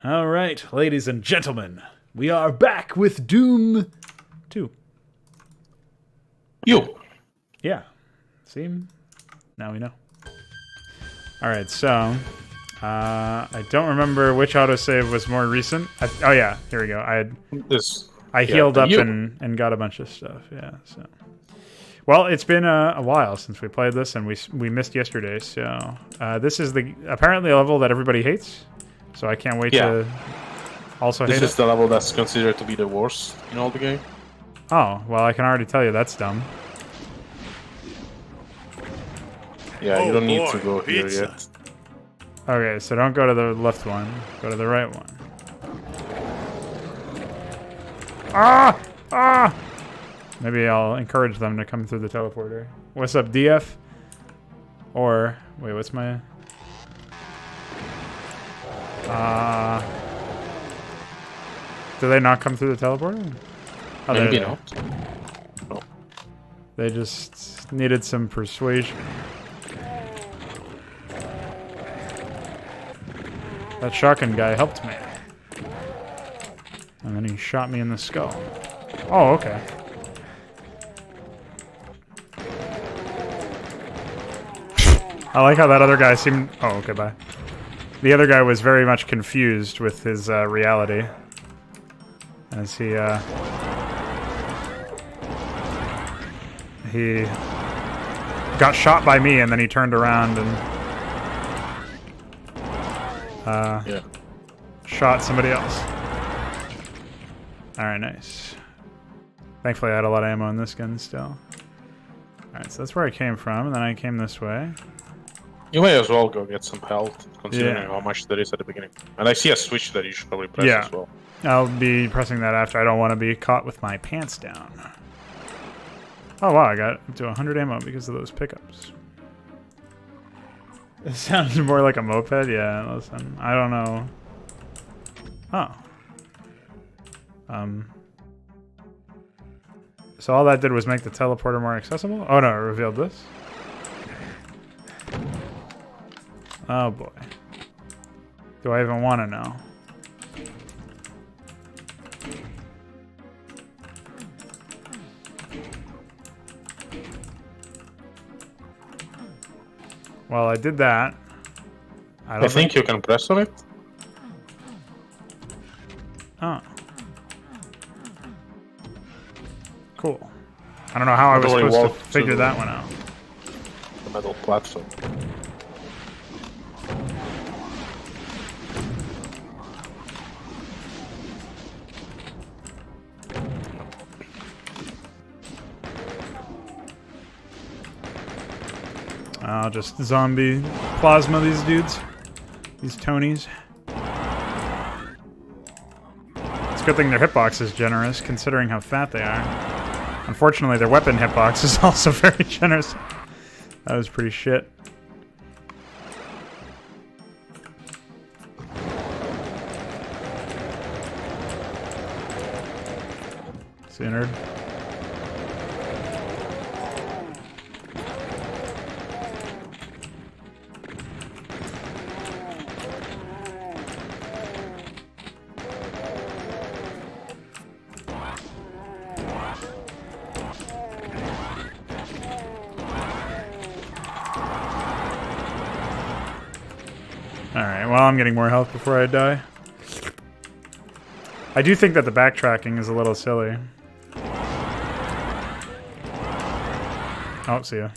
All right, ladies and gentlemen, we are back with Doom 2. You. Yeah. See? Now we know. All right, so I don't remember which autosave was more recent. Oh yeah, here we go. I healed up and got a bunch of stuff. Yeah. So, well, it's been a while since we played this, and we missed yesterday. So this is apparently a level that everybody hates. So I can't wait to also hate it. This is the level that's considered to be the worst in all the game. Oh, well, I can already tell you that's dumb. Yeah, you don't need to go here yet. Okay, so don't go to the left one. Go to the right one. Ah! Ah! Maybe I'll encourage them to come through the teleporter. What's up, DF? Or, wait, what's my... do they not come through the teleporter? Oh, Maybe not. No. They just needed some persuasion. That shotgun guy helped me. And then he shot me in the skull. Oh, okay. I like how that other guy seemed... Oh, okay, bye. The other guy was very much confused with his reality. As he got shot by me, and then he turned around and shot somebody else. Alright, nice. Thankfully I had a lot of ammo in this gun still. Alright, so that's where I came from, and then I came this way. You may as well go get some health, considering how much there is at the beginning. And I see a switch that you should probably press as well. I'll be pressing that after. I don't want to be caught with my pants down. Oh wow, I got up to 100 ammo because of those pickups. It sounds more like a moped. Yeah, listen, I don't know. Oh. So all that did was make the teleporter more accessible? Oh no, it revealed this. Oh boy. Do I even want to know? Well, I did that. I think you can press on it. Oh. Cool. I don't know how I was supposed to figure that one out. The metal platform. I'll just zombie plasma these dudes. These Tonys. It's a good thing their hitbox is generous, considering how fat they are. Unfortunately, their weapon hitbox is also very generous. That was pretty shit. See, nerd? Alright, well, I'm getting more health before I die. I do think that the backtracking is a little silly. Oh, see ya.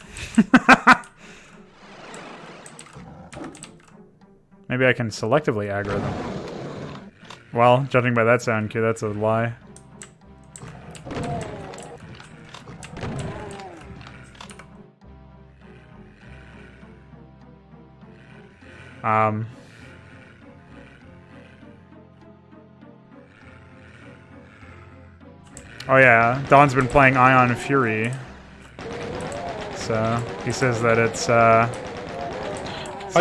Maybe I can selectively aggro them. Well, judging by that sound cue, that's a lie. Oh yeah, Don's been playing Ion Fury. So, he says that it's, I've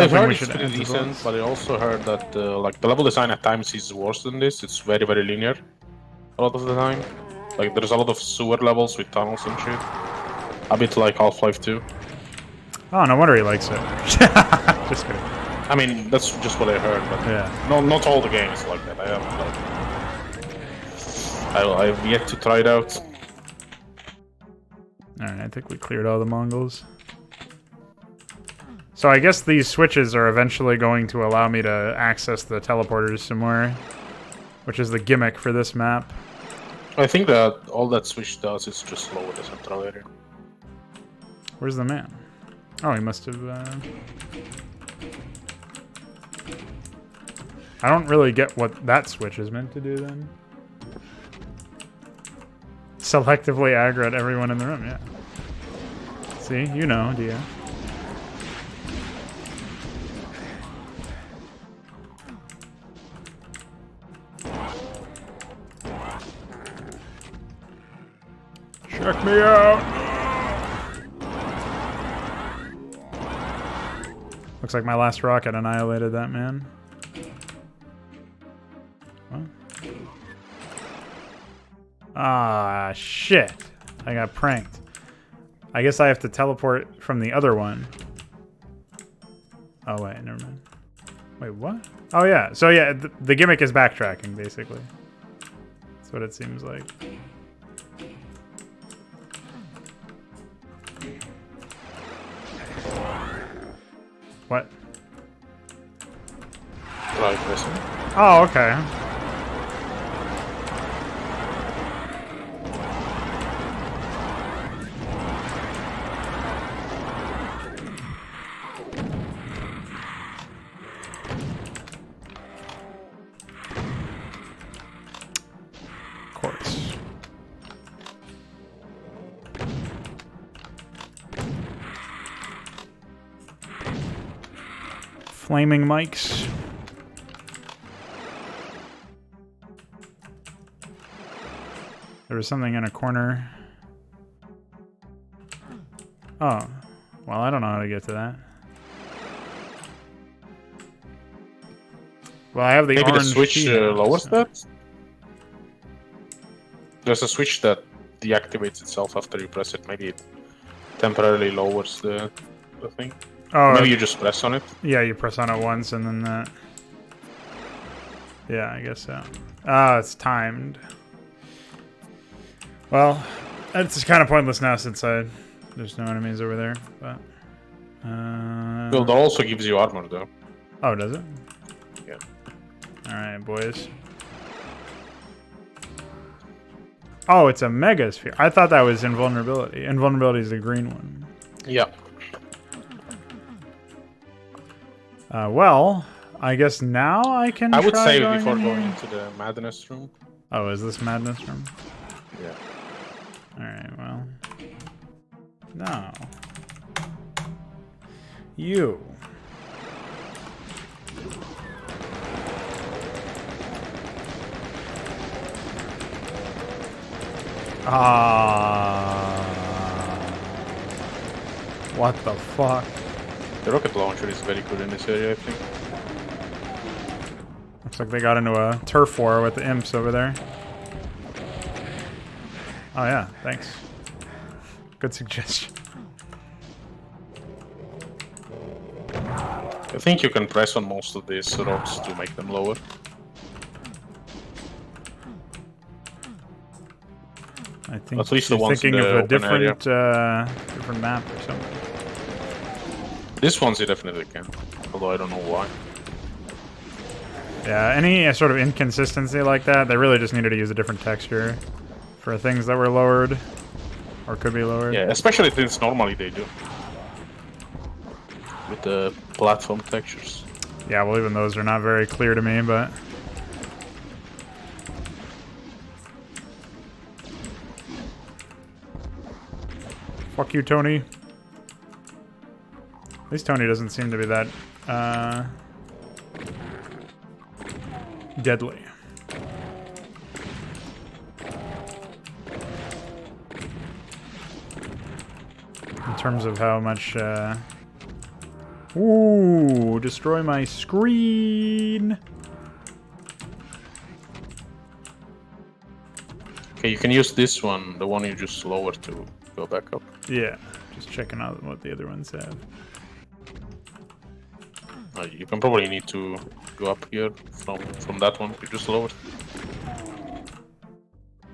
heard it's pretty decent, but I also heard that, like, the level design at times is worse than this. It's very, very linear a lot of the time. Like, there's a lot of sewer levels with tunnels and shit. A bit like Half-Life 2. Oh, no wonder he likes it. Just kidding. I mean, that's just what I heard, but yeah. no, not all the games like that. I haven't I've yet to try it out. Alright, I think we cleared all the Mongols. So I guess these switches are eventually going to allow me to access the teleporters some more, which is the gimmick for this map. I think that all that switch does is just lower the central area. Where's the man? Oh, he must have... I don't really get what that switch is meant to do then. Selectively aggro at everyone in the room, yeah. See, you know, Dia. Check me out! Looks like my last rocket annihilated that man. What? Ah, shit. I got pranked. I guess I have to teleport from the other one. Oh, wait, never mind. Wait, what? Oh, yeah. So, yeah, the gimmick is backtracking, basically. That's what it seems like. What? Oh, okay. Of course. Flaming mics. There was something in a corner. Oh. Well, I don't know how to get to that. Well, I have the maybe orange the switch lowers that? There's a switch that deactivates itself after you press it. Maybe it temporarily lowers the thing. Oh, maybe you just press on it. Yeah, you press on it once and then that. Yeah, I guess so. Ah, it's timed. Well, it's kind of pointless now since there's no enemies over there. But well, that also gives you armor, though. Oh, does it? Yeah. All right, boys. Oh, it's a Megasphere. I thought that was invulnerability. Invulnerability is the green one. Yeah. Well, I guess now I can. I would try save going before in going here. into the madness room. Oh, is this madness room? Yeah. All right. Well. No. You. What the fuck? The rocket launcher is very good in this area, I think. Looks like they got into a turf war with the imps over there. Oh yeah, thanks. Good suggestion. I think you can press on most of these rocks to make them lower. I think at least the you're ones thinking in the of a open area. different map or something. This one's you definitely can, although I don't know why. Yeah, any sort of inconsistency like that, they really just needed to use a different texture for things that were lowered or could be lowered. Yeah, especially since normally they do. With the platform textures. Yeah, well, even those are not very clear to me, but... Fuck you, Tony. At least Tony doesn't seem to be that, deadly. In terms of how much, Ooh, destroy my screen! Okay, you can use this one, the one you just lowered, to go back up. Yeah, just checking out what the other ones have. You can probably need to go up here from that one. You just lower.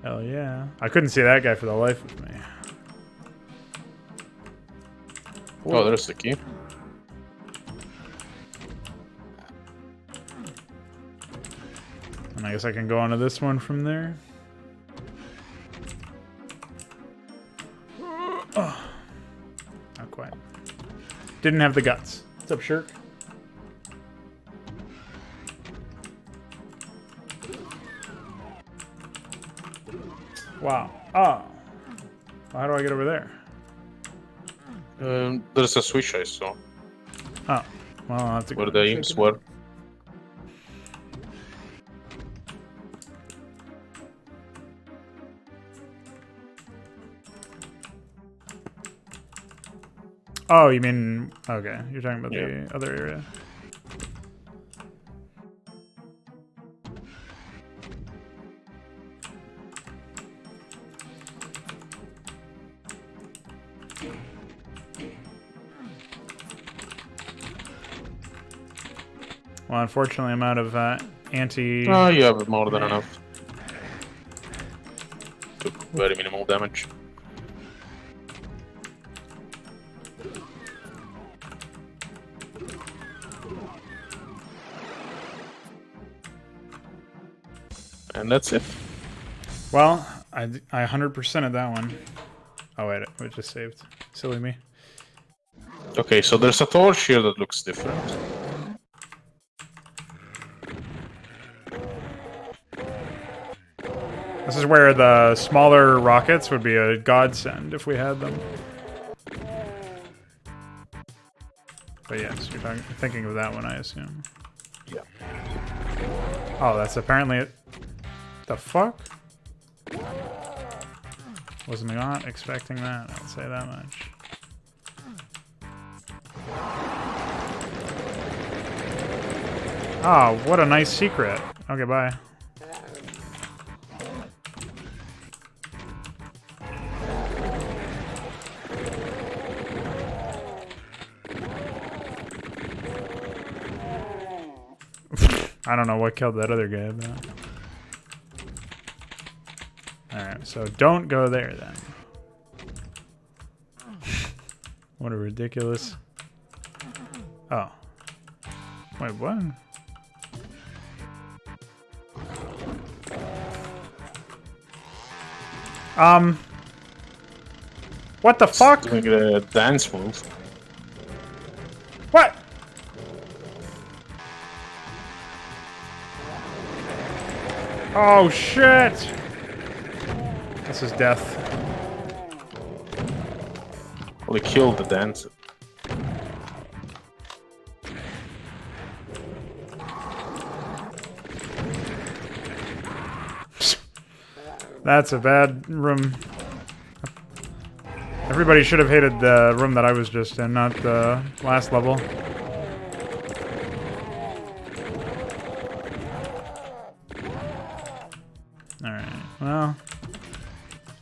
Hell yeah. I couldn't see that guy for the life of me. Oh, there's the key. And I guess I can go onto this one from there. Oh. Not quite. Didn't have the guts. What's up, Shirk? Wow. Oh. Well, how do I get over there? There's a switch I saw. Oh. Well, I'll have to go. Where the imps were. Oh, you mean... Okay, you're talking about the other area. Well, unfortunately, I'm out of anti... Oh, you have more than enough. Took very minimal damage. And that's it. Well, I 100%ed that one. Oh wait, it just saved. Silly me. Okay, so there's a torch here that looks different. This is where the smaller rockets would be a godsend if we had them. But yes, you're thinking of that one, I assume. Yeah. Oh, that's apparently it. The fuck? Wasn't not expecting that, I'll say that much. Oh, what a nice secret. Okay, bye. I don't know what killed that other guy, but... Alright, so don't go there then. What a ridiculous... Oh. Wait, what? What the fuck? Doing a dance move. What? Oh shit! This is death. Well, he killed the dancer. That's a bad room. Everybody should have hated the room that I was just in, not the last level. Alright, well...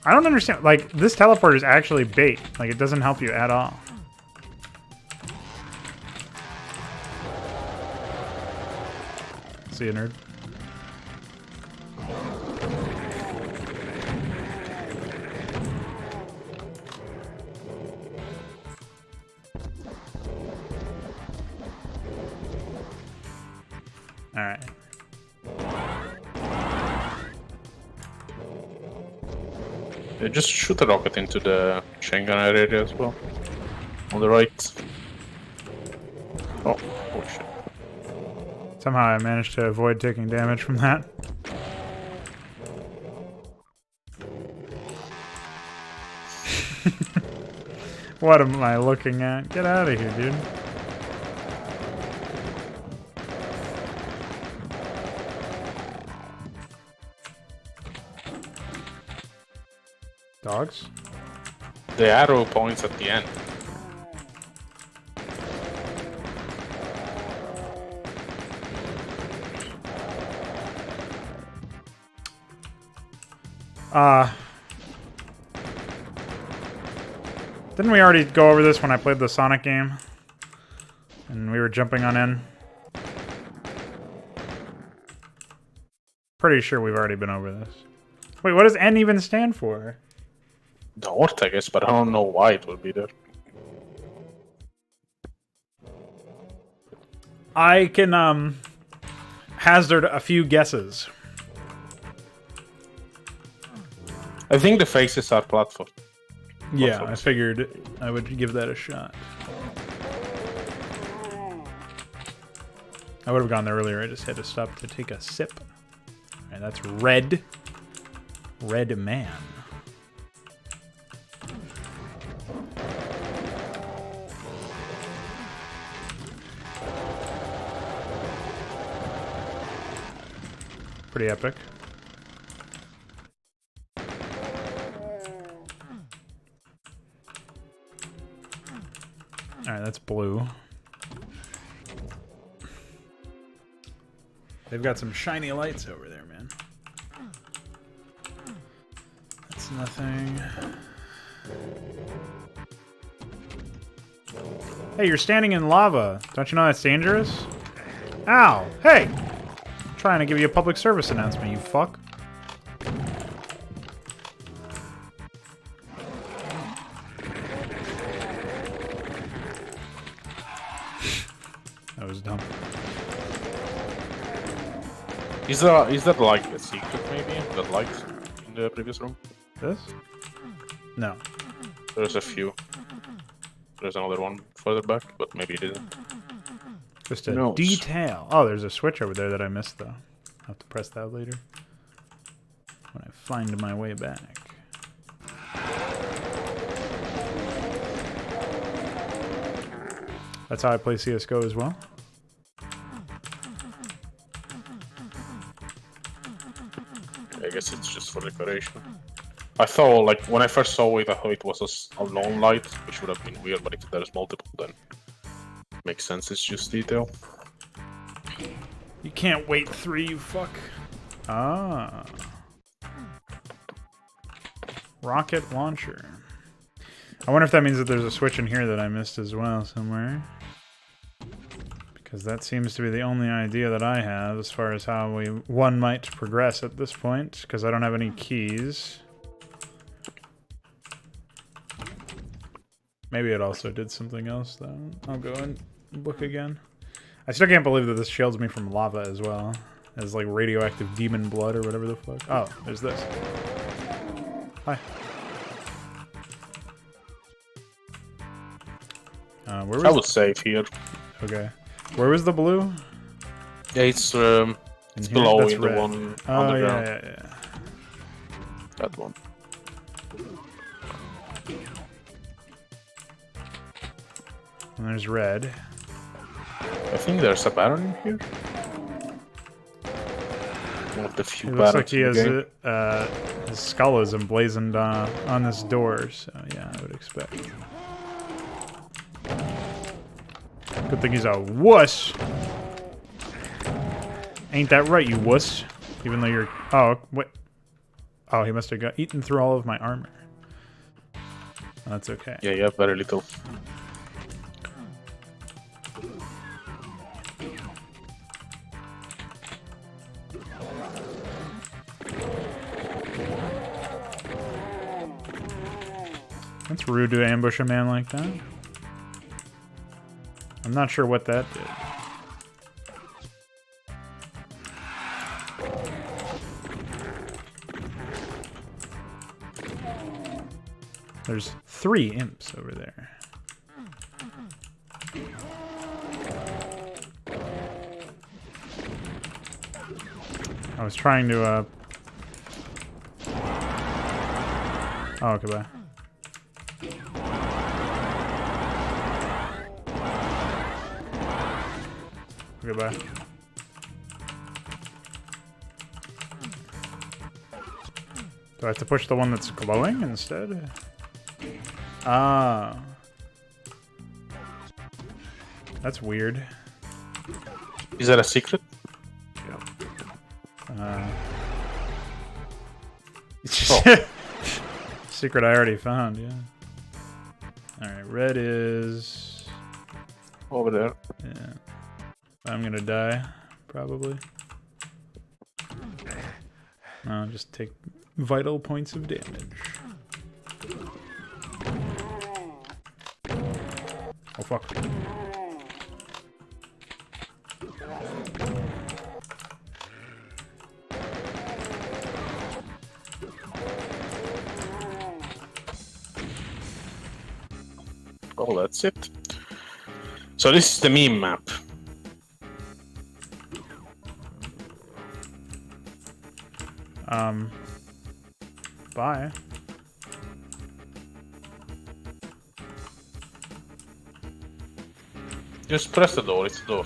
I don't understand, like, this teleporter is actually bait. Like, it doesn't help you at all. See you, nerd. Alright. Yeah, just shoot a rocket into the chain gunner area as well. On the right. Oh shit. Somehow I managed to avoid taking damage from that. What am I looking at? Get out of here, dude. Dogs? The arrow points at the end. Didn't we already go over this when I played the Sonic game? And we were jumping on in? Pretty sure we've already been over this. Wait, what does N even stand for? North, I guess, but I don't know why it would be there. I can hazard a few guesses. I think the faces are platform. Yeah, I figured I would give that a shot. I would have gone there earlier. I just had to stop to take a sip. Alright, that's red. Red man. Pretty epic. Alright, that's blue. They've got some shiny lights over there, man. That's nothing. Hey, you're standing in lava. Don't you know that's dangerous? Ow! Hey! I'm trying to give you a public service announcement, you fuck. That was dumb. Is that like a secret maybe? That light in the previous room? This? No. There's a few. There's another one further back, but maybe it isn't. Just a detail. Oh, there's a switch over there that I missed though. I'll have to press that later. When I find my way back. That's how I play CSGO as well. I guess it's just for decoration. I thought, like, when I first saw it, I thought it was a lone light, which would have been weird, but if there's multiple, then makes sense, it's just detail. You can't wait 3, you fuck. Ah. Rocket launcher. I wonder if that means that there's a switch in here that I missed as well somewhere. Because that seems to be the only idea that I have as far as how one might progress at this point, because I don't have any keys. Maybe it also did something else, though. I'll go and look again. I still can't believe that this shields me from lava as well. As like radioactive demon blood or whatever the fuck. Oh, there's this. Hi. Where was I would save here. Okay. Where was the blue? Yeah, it's below in the one underground. Yeah. That one. And there's red. I think there's a baron in here. One of the few It looks like barons he in the has game. his skull is emblazoned on this door, so yeah, I would expect. Good thing he's a wuss. Ain't that right, you wuss? Even though you're... Oh, what? Oh, he must have got eaten through all of my armor. That's okay. Yeah, you have very little. That's rude to ambush a man like that. I'm not sure what that did. There's 3 imps over there. I was trying to, Oh, okay, bye. Goodbye. Do I have to push the one that's glowing instead? Ah. That's weird. Is that a secret? Secret I already found, yeah. Alright, red is... Over there. Yeah. I'm gonna die, probably. I'll just take vital points of damage. Oh, fuck. Oh, that's it. So this is the meme map. Bye. Just press the door, it's the door.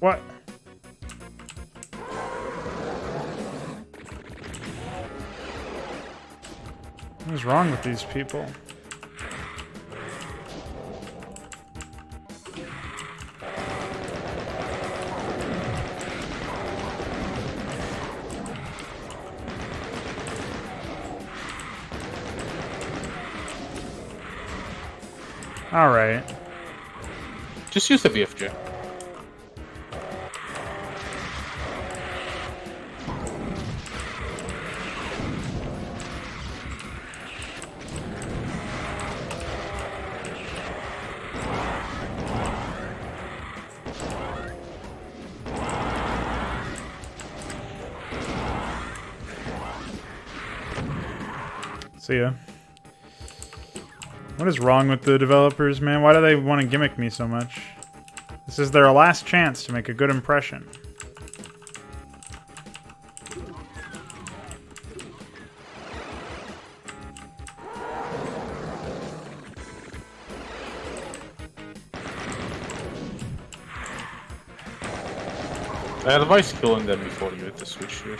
What? What is wrong with these people? All right. Just use the BFG. See ya. What is wrong with the developers, man? Why do they want to gimmick me so much? This is their last chance to make a good impression. I advise killing them before you hit the switch here.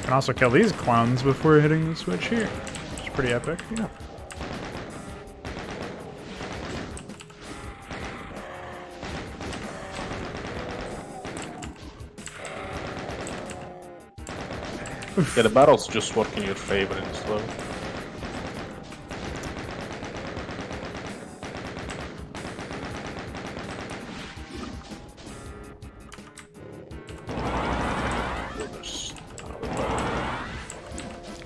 Can also kill these clowns before hitting the switch here. It's pretty epic. Yeah. Yeah, the battles just work in your favor in slow.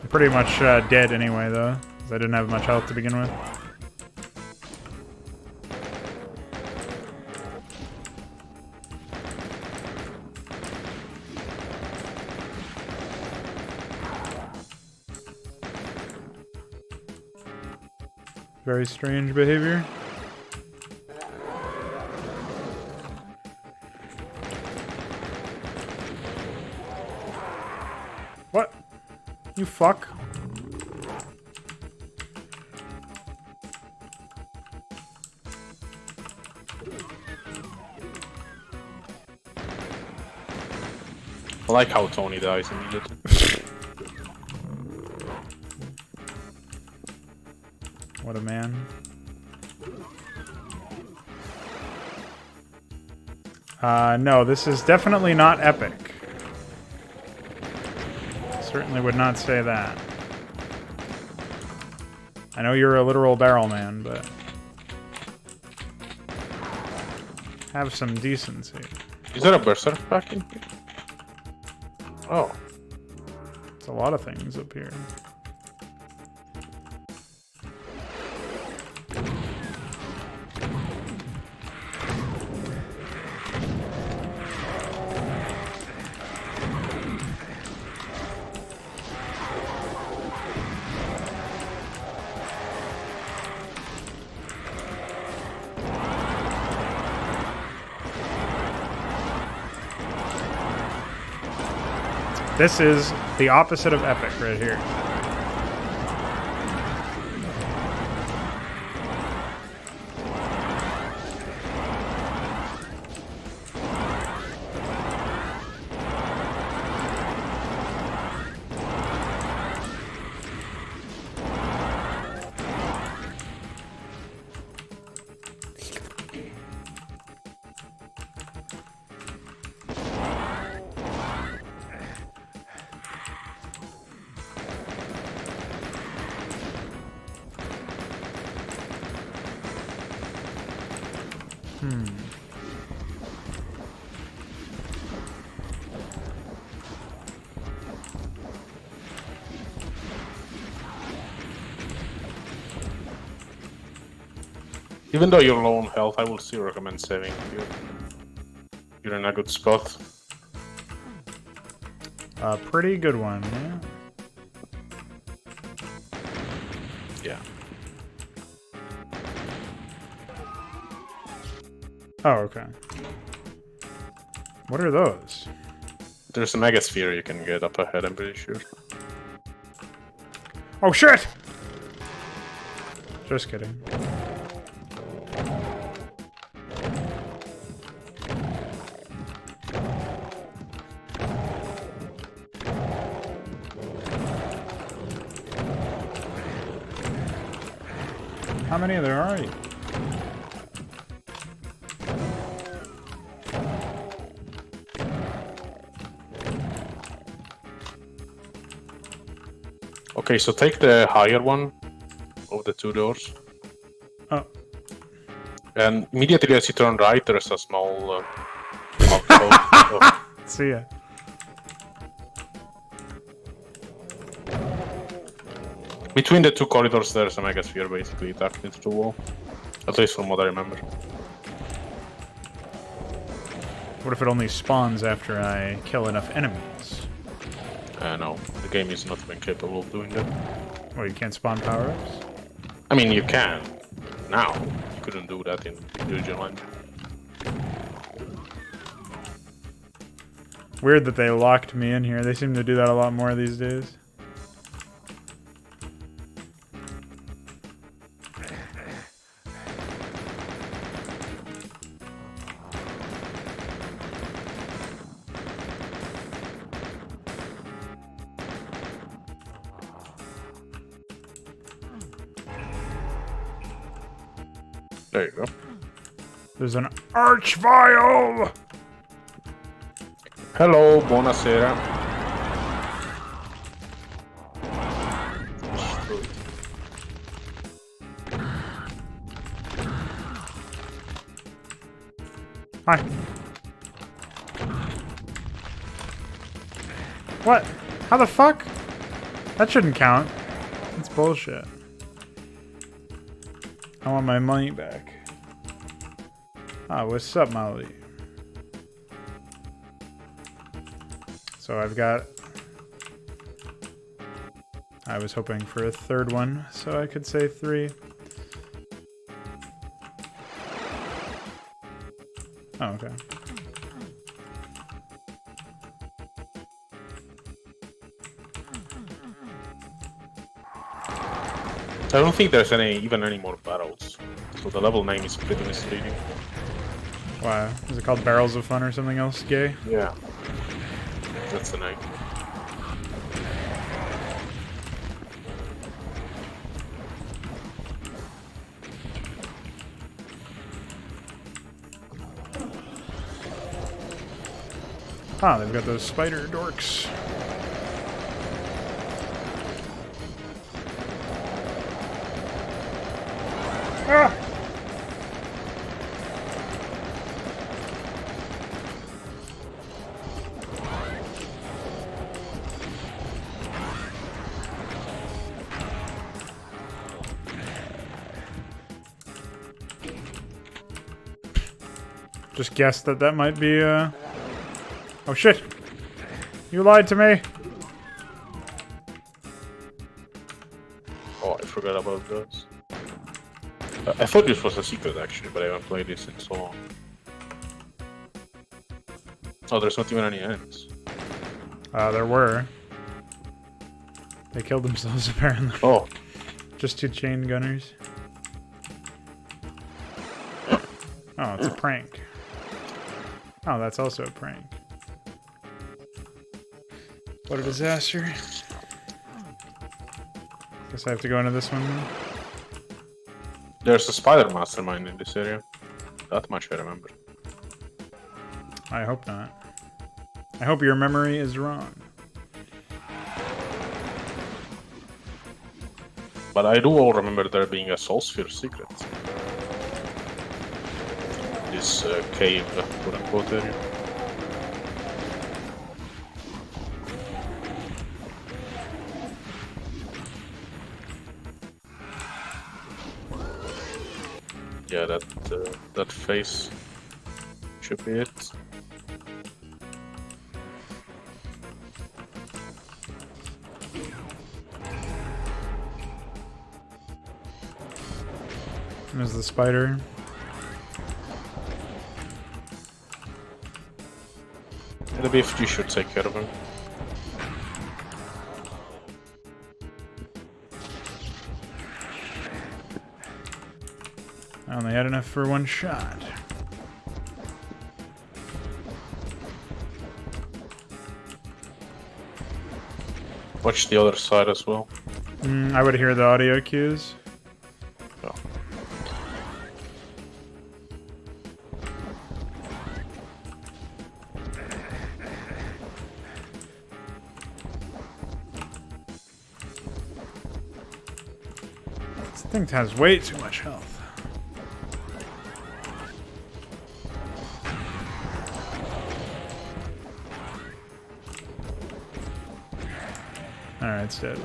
Pretty much dead anyway, though, because I didn't have much health to begin with. Very strange behavior. What? You fuck. I like how Tony dies immediately. What a man. No, this is definitely not epic. Certainly would not say that. I know you're a literal barrel man, but have some decency. Is there a berserk pack in here? Oh. It's a lot of things up here. This is the opposite of epic right here. Even though you're low on health, I will still recommend saving here. You're in a good spot. A pretty good one, yeah. Yeah. Oh, okay. What are those? There's a Megasphere you can get up ahead, I'm pretty sure. Oh, shit! Just kidding. How many there are you? Okay, so take the higher one of the two doors. Oh. And immediately as you turn right, there's a small alcove. See ya. Between the two corridors, there's a Megasphere basically tucked into the wall. At least from what I remember. What if it only spawns after I kill enough enemies? No, the game is not even capable of doing that. Well, you can't spawn power-ups? I mean, you can. Now. You couldn't do that in the original engine. Weird that they locked me in here. They seem to do that a lot more these days. There you go. There's an Archvile! Hello, buonasera. Hi. What? How the fuck? That shouldn't count. That's bullshit. I want my money back. Ah, what's up, Molly? So I've got... I was hoping for a third one, so I could say 3. Oh, okay. I don't think there's even any more barrels, so the level name is pretty misleading. Wow. Is it called Barrels of Fun or something else gay? Yeah. That's the name. Ah, they've got those spider dorks. Ah! Just guessed that that might be, Oh shit! You lied to me! Oh, I forgot about those. I thought this was a secret actually, but I haven't played this in so long. Oh, there's not even any ends. There were. They killed themselves apparently. Oh. Just 2 chain gunners. Oh, it's a prank. Oh, that's also a prank. What a disaster. Guess I have to go into this one now. There's a spider mastermind in this area. That much I remember. I hope not. I hope your memory is wrong. But I do all remember there being a Soul Sphere secret. this cave, quote-unquote, area. Yeah, that face should be it. There's the spider. The BFG should take care of him. I only had enough for one shot. Watch the other side as well. I would hear the audio cues. Oh. This thing has way too much health. Alright, it's dead.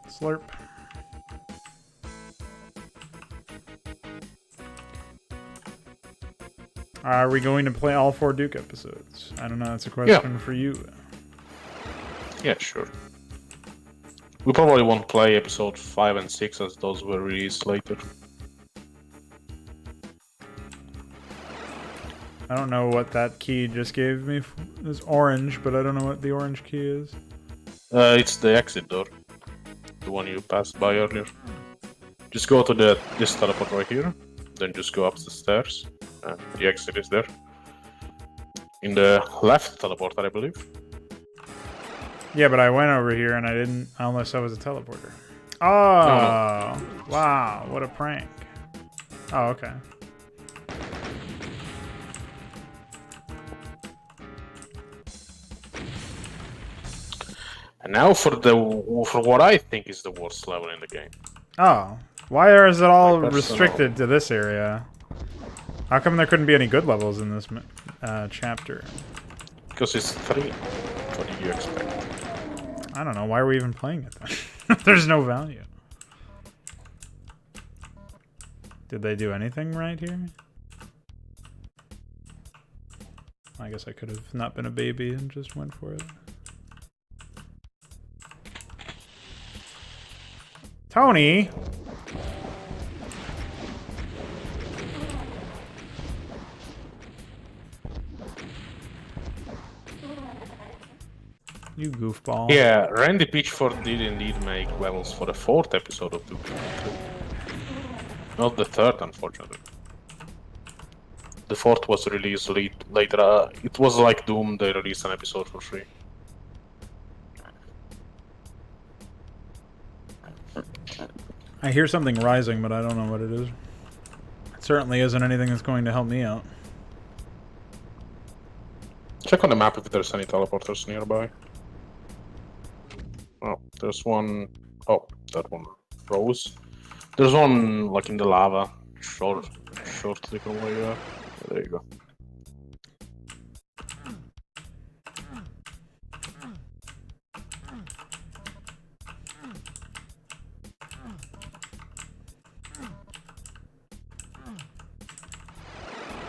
Slurp. Are we going to play all 4 Duke episodes? I don't know, that's a question for you. Yeah, sure. We probably won't play episode 5 and 6 as those were released later. I don't know what that key just gave me. It's orange, but I don't know what the orange key is. It's the exit door. The one you passed by earlier. Just go to this teleport right here. Then just go up the stairs. And the exit is there. In the left teleporter, I believe. Yeah, but I went over here and I didn't, unless I was a teleporter. Oh, no. Wow, what a prank. Oh, okay. And now for what I think is the worst level in the game. Oh, why is it all restricted to this area? How come there couldn't be any good levels in this chapter? Because it's 3. What did you expect? I don't know. Why are we even playing it then? There's no value. Did they do anything right here? I guess I could have not been a baby and just went for it. Tony! You goofball. Yeah, Randy Pitchford did indeed make levels for the 4th episode of Doom. Not the 3rd, unfortunately. The 4th was released later. It was like Doom, they released an episode for free. I hear something rising, but I don't know what it is. It certainly isn't anything that's going to help me out. Check on the map if there's any teleporters nearby. Oh, there's one. Oh, that one froze. There's one like in the lava. Short click on where you are. There you go.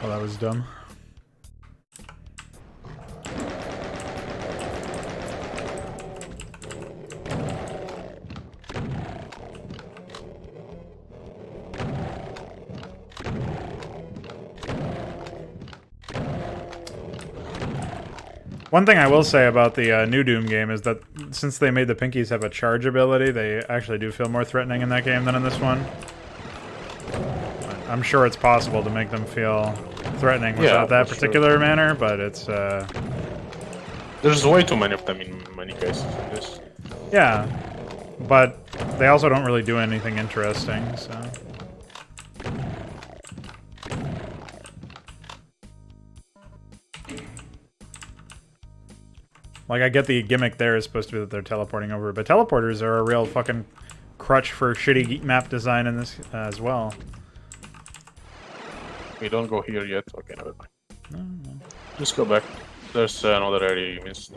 Oh, that was dumb. One thing I will say about the new Doom game is that since they made the Pinkies have a charge ability, they actually do feel more threatening in that game than in this one. I'm sure it's possible to make them feel threatening without that particular manner, but it's... There's way too many of them in many cases in this. Yeah, but they also don't really do anything interesting, so... Like, I get the gimmick there is supposed to be that they're teleporting over, but teleporters are a real fucking crutch for shitty map design in this as well. We don't go here yet. Okay, never mind. No. Just go back. There's another area you missed.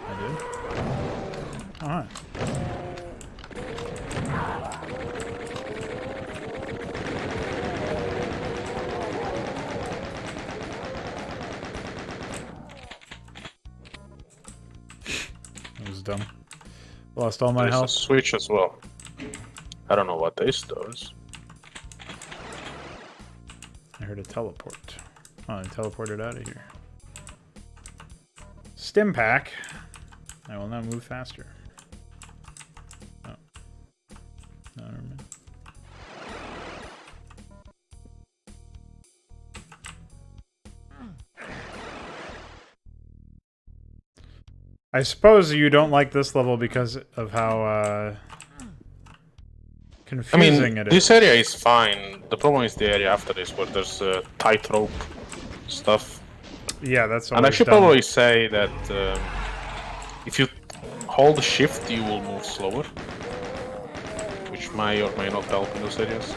I did? Alright. That was dumb. Lost all my There's health. a switch as well. I don't know what this does. I heard a teleport. Oh, I teleported out of here. Stim pack. I will now move faster. Oh. No, never mind. I suppose you don't like this level because of how confusing it is. This area is fine. The problem is the area after this, where there's tightrope stuff. Yeah, that's. And I should probably say that if you hold shift, you will move slower, which may or may not help in those areas.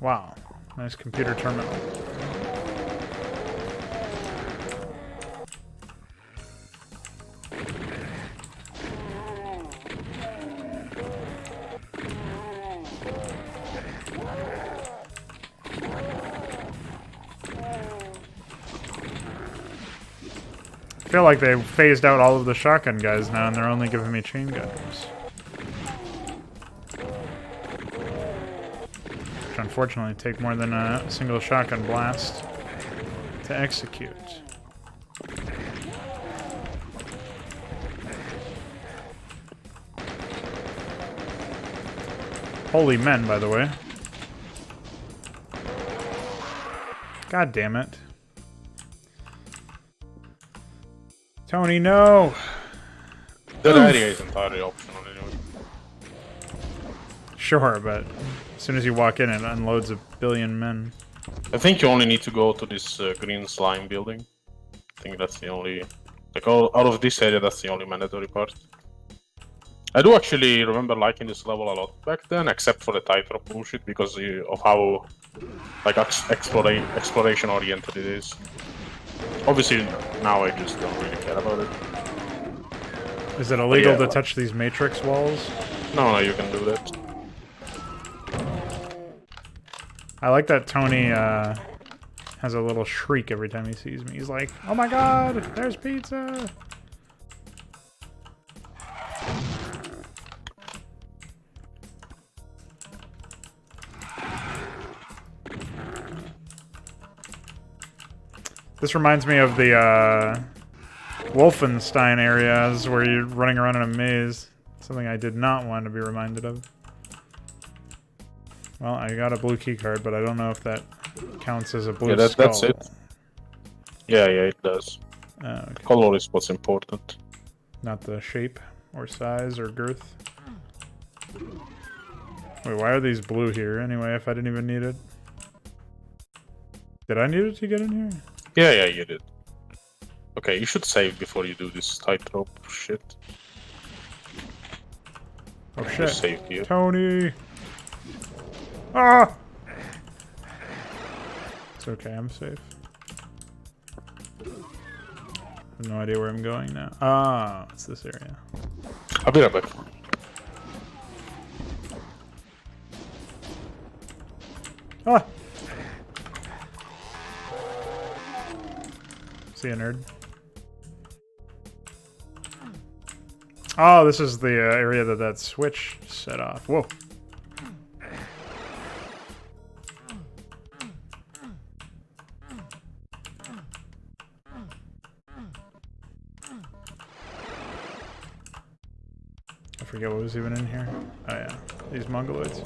Wow, nice computer terminal. I feel like they phased out all of the shotgun guys now and they're only giving me chain guns. Which unfortunately take more than a single shotgun blast to execute. Holy men, by the way. God damn it. Tony, no! That area is entirely optional anyway. Sure, but as soon as you walk in, it unloads a billion men. I think you only need to go to this green slime building. I think that's the only... Like, out of this area, that's the only mandatory part. I do actually remember liking this level a lot back then, except for the tightrope bullshit, because of how like exploration oriented it is. Obviously, now I just don't really care about it. Is it illegal to touch these matrix walls? No, you can do that. I like that Tony has a little shriek every time he sees me. He's like, "Oh my god, there's pizza!" This reminds me of the Wolfenstein areas where you're running around in a maze. Something I did not want to be reminded of. Well, I got a blue key card, but I don't know if that counts as a blue skull. That's it. Yeah, it does. Okay. Color is what's important. Not the shape or size or girth. Wait, why are these blue here anyway if I didn't even need it? Did I need it to get in here? Yeah, you did. Okay, you should save before you do this tightrope shit. Oh shit. Save here. Tony! Ah! It's okay, I'm safe. I have no idea where I'm going now. Ah, it's this area. I'll be right back. Ah! See ya, nerd. Oh, this is the area that switch set off. Whoa. I forget what was even in here. Oh yeah, these mongoloids.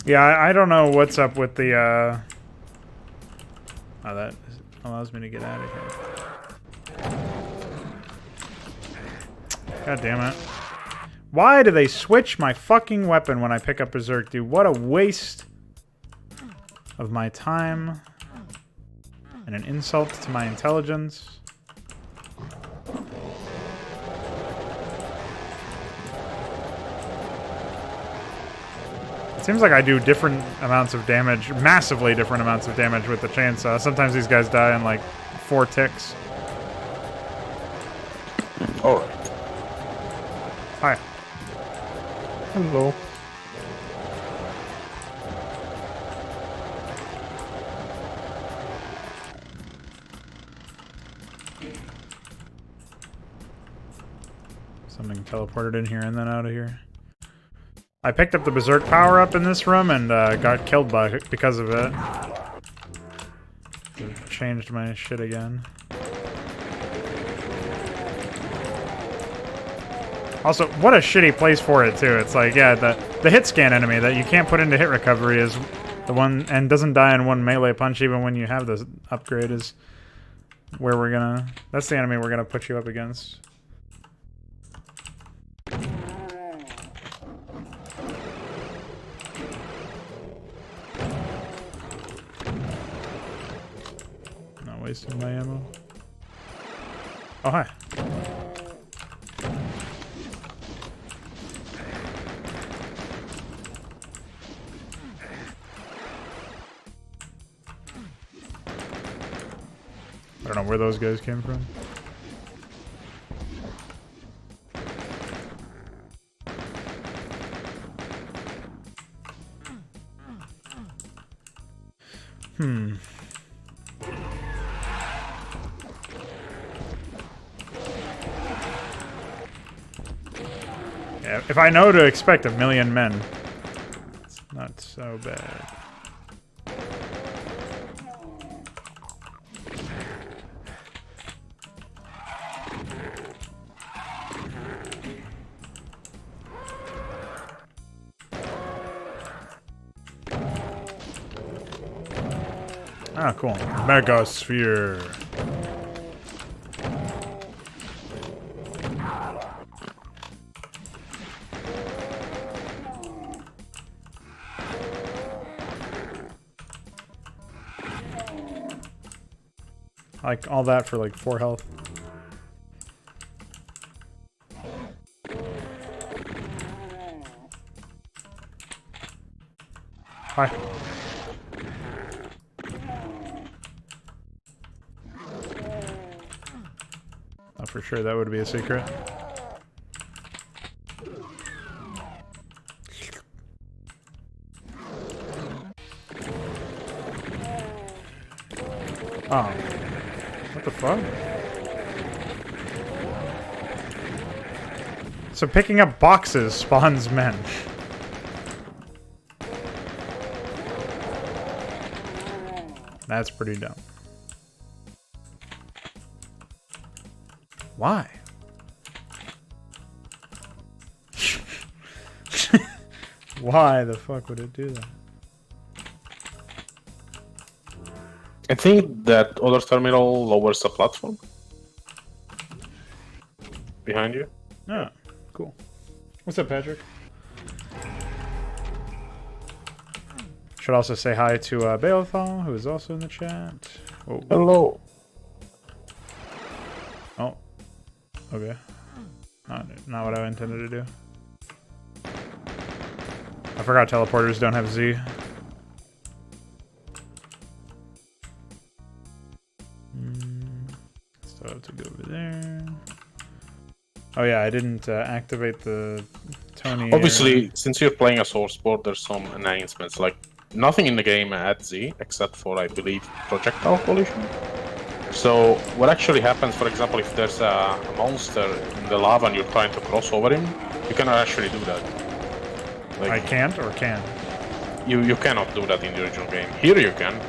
Yeah, I don't know what's up with the, Oh, that allows me to get out of here. God damn it. Why do they switch my fucking weapon when I pick up Berserk, dude? What a waste of my time. And an insult to my intelligence. It seems like I do different amounts of damage, massively different amounts of damage with the chainsaw. Sometimes these guys die in like 4 ticks. Alright. Hi. Hello. Something teleported in here and then out of here. I picked up the Berserk power-up in this room and got killed by it because of it. It changed my shit again. Also, what a shitty place for it, too. It's like, yeah, the hit scan enemy that you can't put into hit recovery is the one, and doesn't die in one melee punch even when you have this upgrade, is where we're gonna... That's the enemy we're gonna put you up against. Not wasting my ammo. Oh, hi. I don't know where those guys came from. Yeah, if I know to expect 1,000,000 men, it's not so bad. Ah, cool. Megasphere. Like all that for like 4 health. Hi. Oh, for sure that would be a secret. Oh. What the fuck? So picking up boxes spawns men. That's pretty dumb. Why? Why the fuck would it do that? I think that other terminal lowers the platform. Behind you. Oh, cool. What's up, Patrick? Should also say hi to Balethal, who is also in the chat. Whoa. Hello. Oh. Okay. Not what I intended to do. I forgot teleporters don't have Z. Still have to go over there. Oh yeah, I didn't activate the Tony. Obviously, area. since you're playing a source board, there's some enhancements. Like, nothing in the game adds Z, except for, I believe, projectile collision. So, what actually happens, for example, if there's a monster in the lava and you're trying to cross over him, you cannot actually do that. Like, I can't or can? You cannot do that in the original game. Here you can.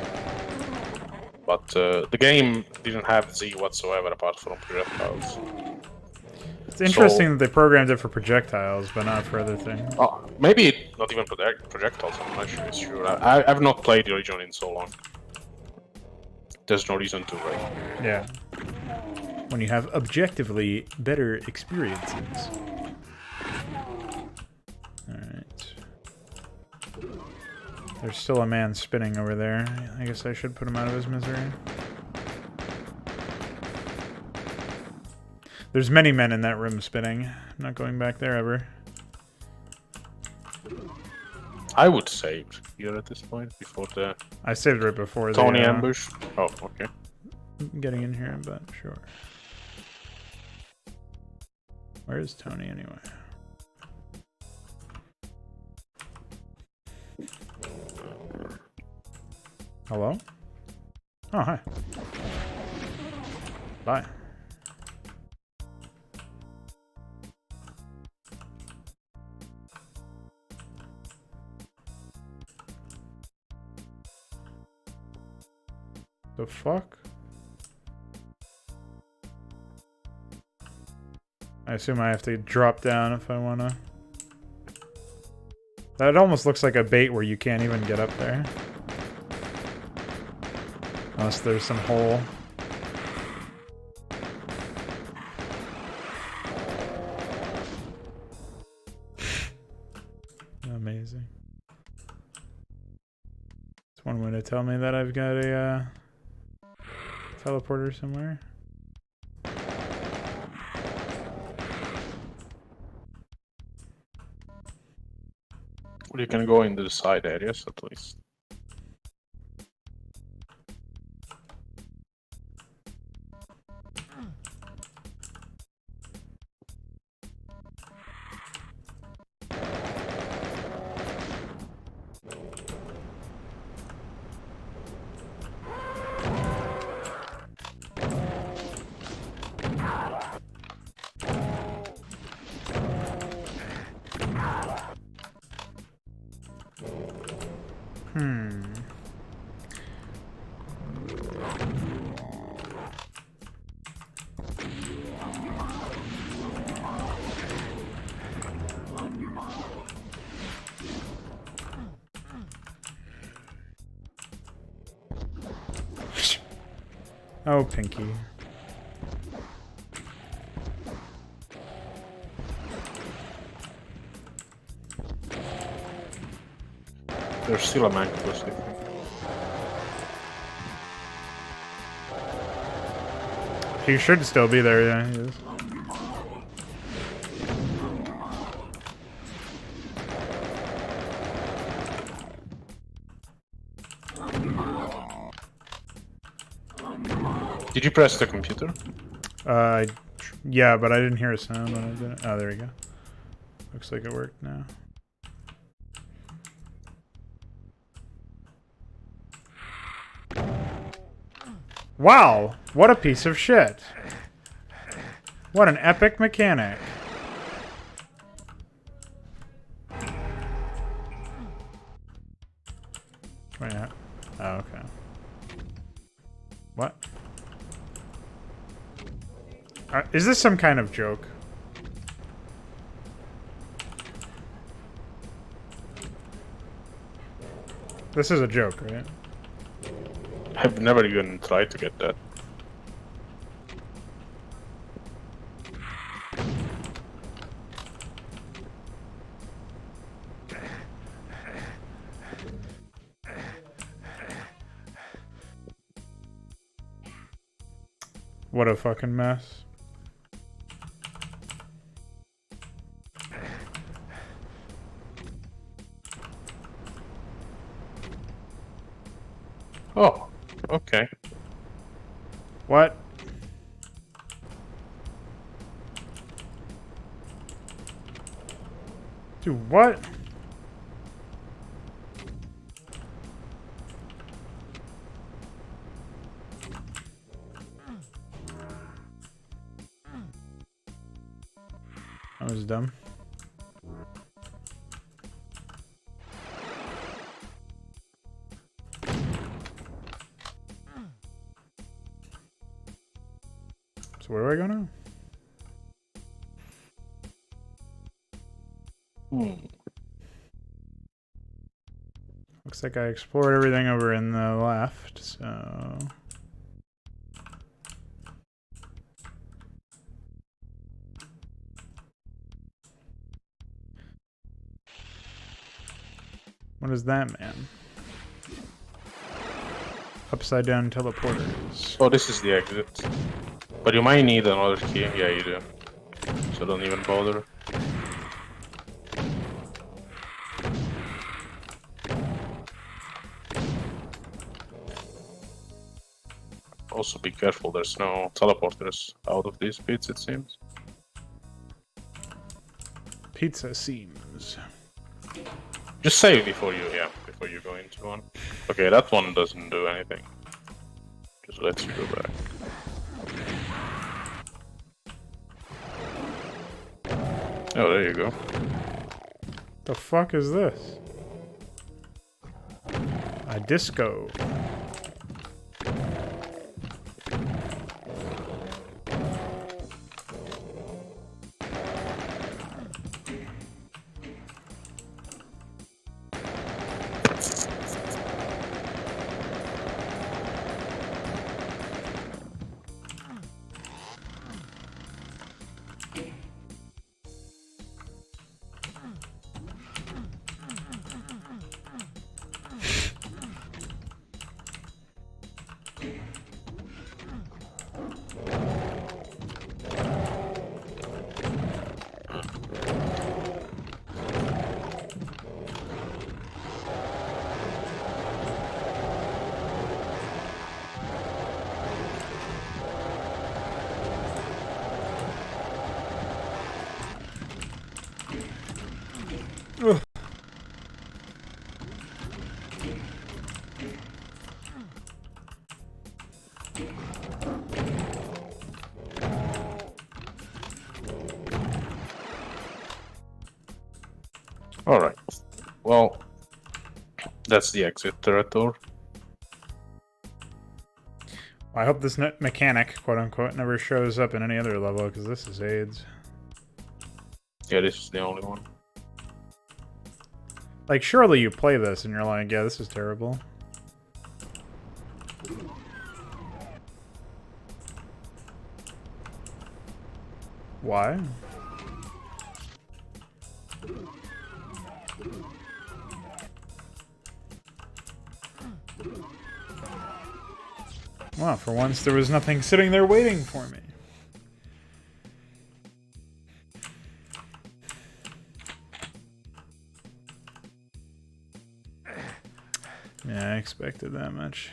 But the game didn't have Z whatsoever apart from projectiles. It's interesting that they programmed it for projectiles, but not for other things. Maybe not even projectiles, I'm not sure. I've not played the original in so long. There's no reason to, right? Yeah. when you have objectively better experiences. Alright. There's still a man spinning over there. I guess I should put him out of his misery. There's many men in that room spinning. I'm not going back there ever. I would save here at this point before the... I saved right before Tony ambush. Oh, okay. Getting in here, but sure. Where is Tony anyway? Hello? Oh, hi. Bye. The fuck? I assume I have to drop down if I wanna. That almost looks like a bait where you can't even get up there. Unless there's some hole. Amazing. It's one way to tell me that I've got a teleporter somewhere. Well, you can go into the side areas at least. Oh, Pinky. There's still a Mancubus, I think. He should still be there, yeah, he is. Did you press the computer? Yeah, but I didn't hear a sound when I did it. Oh, there we go. Looks like it worked now. Wow! What a piece of shit! What an epic mechanic! Wait, oh, okay. What? Is this some kind of joke? This is a joke, right? I've never even tried to get that. What a fucking mess. Oh, okay. What? Dude, what? That was dumb. So where do I go now? Looks like I explored everything over in the left, so... What is that, man? Upside down teleporters. Oh, this is the exit. But you might need another key. Yeah, you do. So don't even bother. Also be careful, there's no teleporters out of these pits, it seems. Pizza seems. Just save before you go into one. Okay, that one doesn't do anything. Just lets you go back. Oh, there you go. The fuck is this? A disco. Ugh. Alright. Well, that's the exit territory. I hope this mechanic, quote unquote, never shows up in any other level, because this is AIDS. Yeah, this is the only one. Like, surely you play this and you're like, yeah, this is terrible. Why? Well, for once there was nothing sitting there waiting for me. Yeah, I expected that much.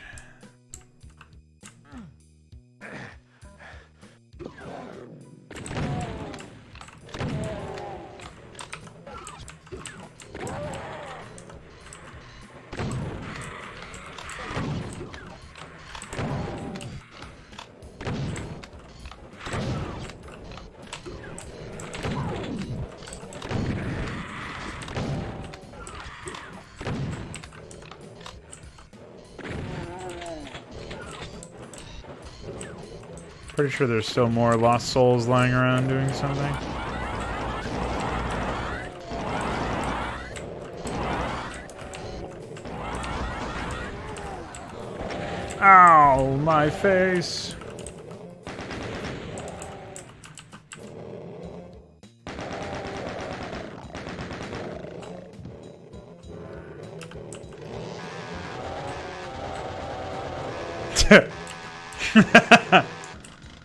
Pretty sure there's still more lost souls lying around doing something. Ow, my face.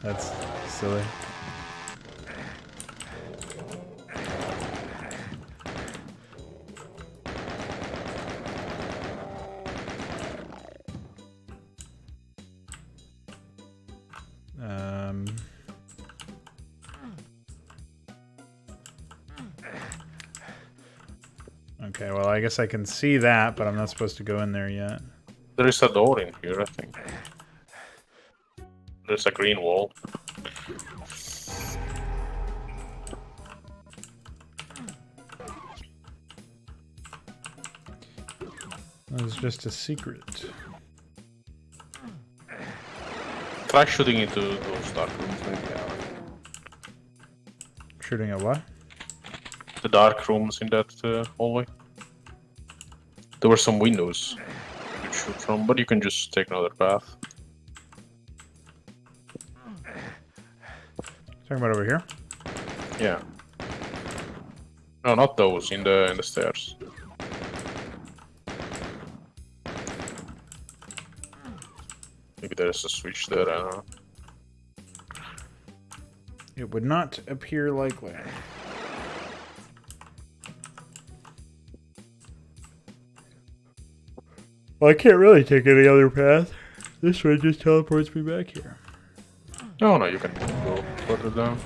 That's silly. Okay, well, I guess I can see that, but I'm not supposed to go in there yet. There is a door in here, I think. There's a green wall. That was just a secret. Try shooting into those dark rooms, maybe. Shooting at what? The dark rooms in that hallway. There were some windows you could shoot from, but you can just take another path. Talking about over here? Yeah. No, not those. In the stairs. Maybe there's a switch there, I don't know. It would not appear likely. Well, I can't really take any other path. This way just teleports me back here. Oh no, you can go further down.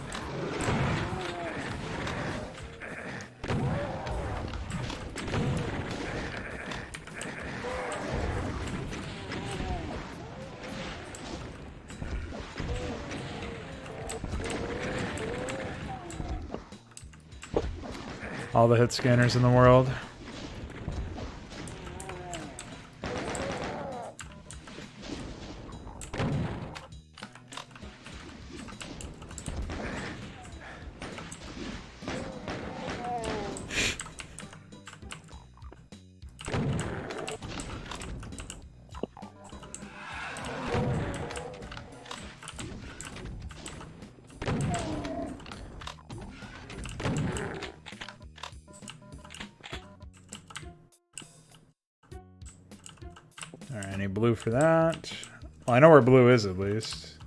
All the hit scanners in the world. Alright, any blue for that? Well, I know where blue is at least.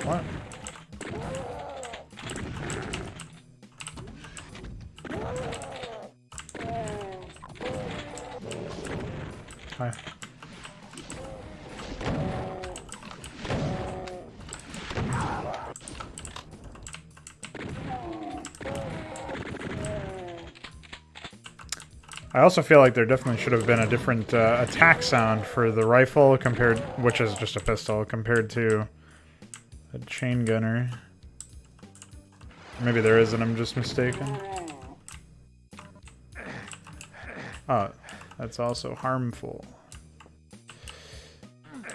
What? Hi. I also feel like there definitely should have been a different attack sound for the rifle compared, which is just a pistol, compared to a chain gunner. Maybe there isn't, I'm just mistaken. Oh, that's also harmful.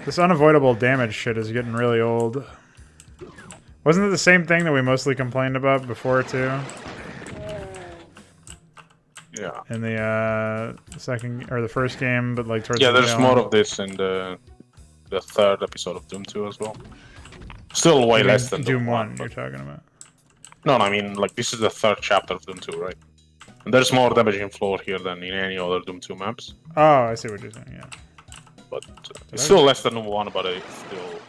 This unavoidable damage shit is getting really old. Wasn't it the same thing that we mostly complained about before, too? Yeah. In the second or the first game, but like towards yeah, the there's more of this in the third episode of Doom 2 as well. Still way less than Doom 1 you're talking about. No, I mean like this is the third chapter of Doom 2, right? And there's more damaging floor here than in any other Doom 2 maps. Oh, I see what you're saying. Yeah. But it's still less than Doom 1, but it's still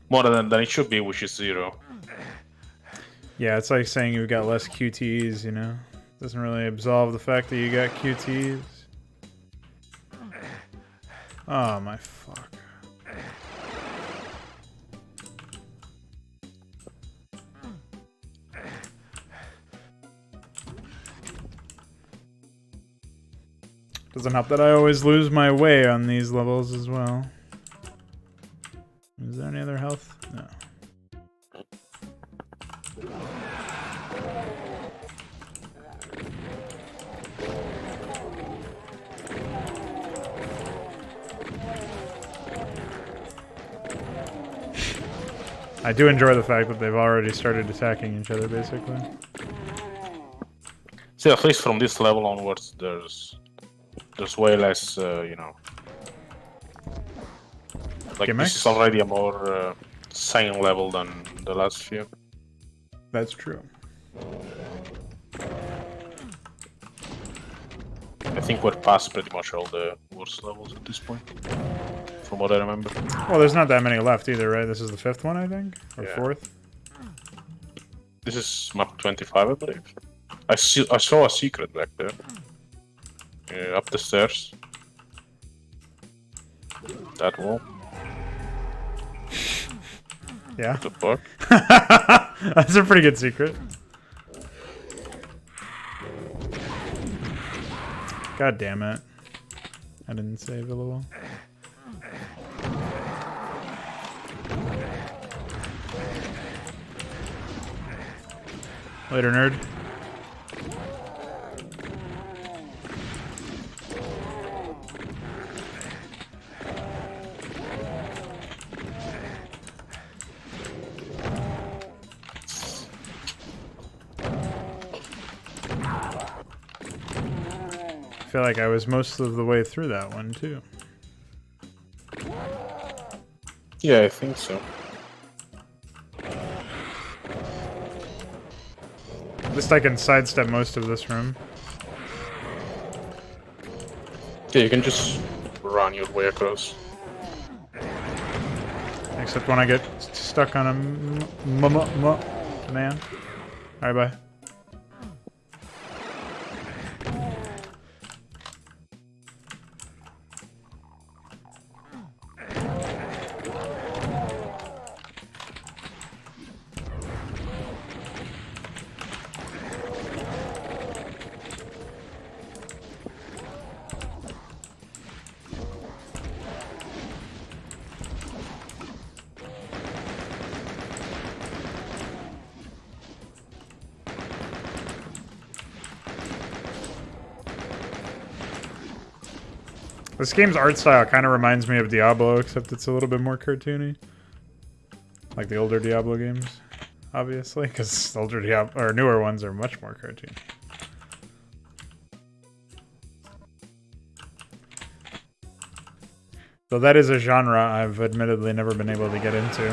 more than it should be, which is 0. Yeah, it's like saying you've got less QTs, you know? Doesn't really absolve the fact that you got QTs. Oh my fuck. Doesn't help that I always lose my way on these levels as well. Is there any other health? No. I do enjoy the fact that they've already started attacking each other, basically. See, at least from this level onwards, there's way less, you know. Like Gimmicks? this is already a more sane level than the last few. That's true. I think we're past pretty much all the worst levels at this point, from what I remember. Well, there's not that many left either, right? This is the 5th one, I think? Or Yeah. 4th? This is map 25, I believe. I saw a secret back there. Up the stairs. That wall. Yeah. The fuck? That's a pretty good secret. God damn it. I didn't save a little. Later, nerd. I feel like I was most of the way through that one, too. Yeah, I think so. At least I can sidestep most of this room. Yeah, you can just run your way across. Except when I get stuck on a man. Alright, bye. This game's art style kind of reminds me of Diablo, except it's a little bit more cartoony. Like the older Diablo games, obviously, because older Diablo or newer ones are much more cartoony. So that is a genre I've admittedly never been able to get into.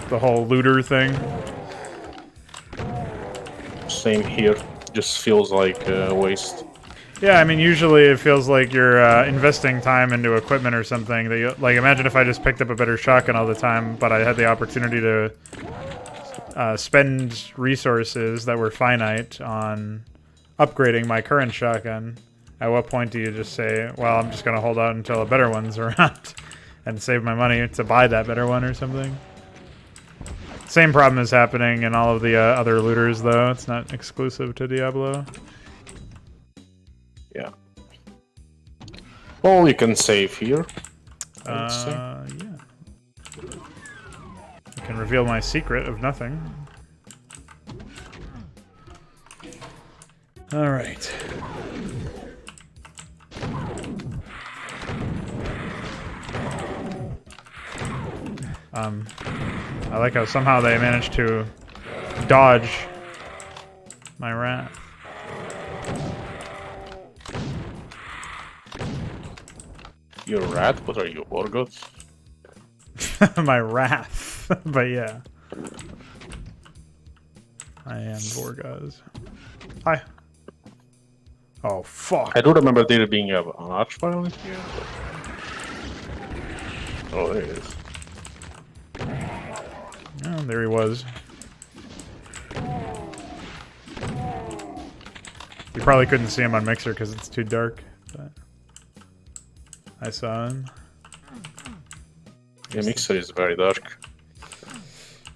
The whole looter thing. Same here. Just feels like a waste. Yeah, I mean, usually it feels like you're investing time into equipment or something. That you, like, imagine if I just picked up a better shotgun all the time, but I had the opportunity to spend resources that were finite on upgrading my current shotgun. At what point do you just say, well, I'm just going to hold out until a better one's around and save my money to buy that better one or something? Same problem is happening in all of the other looters, though. It's not exclusive to Diablo. Yeah. Well, you can save here. Yeah. I can reveal my secret of nothing. All right. I like how somehow they managed to dodge my wrath. Your rat? What are you, Morgoth? My wrath. But yeah. I am Vorgoz. Hi. Oh, fuck. I do remember there being an archvile here. Oh, there he is. Oh, there he was. You probably couldn't see him on Mixer because it's too dark, but I saw him. Yeah, Mixer is very dark.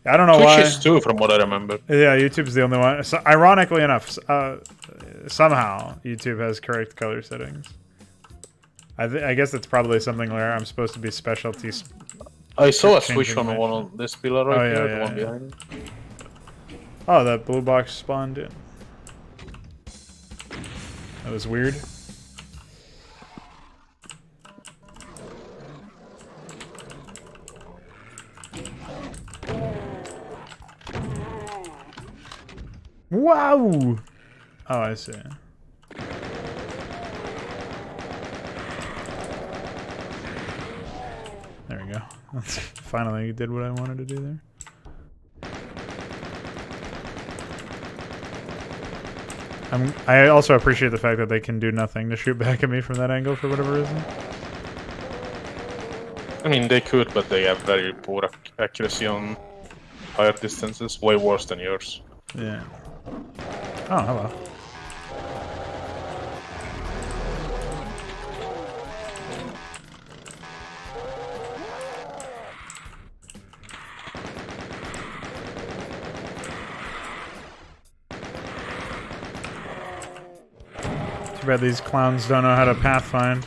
I don't know Twitch why. is too, from what I remember. Yeah, YouTube's the only one. So, ironically enough, somehow YouTube has correct color settings. I guess it's probably something where I'm supposed to be specialty. I saw a switch on one of this pillar right yeah, here, yeah, the one yeah. behind. Oh, that blue box spawned in. That was weird. Wow! Oh, I see. There we go. Finally did what I wanted to do there. I also appreciate the fact that they can do nothing to shoot back at me from that angle for whatever reason. I mean, they could, but they have very poor accuracy on higher distances. Way worse than yours. Yeah. Oh, hello. Too bad these clowns don't know how to pathfind.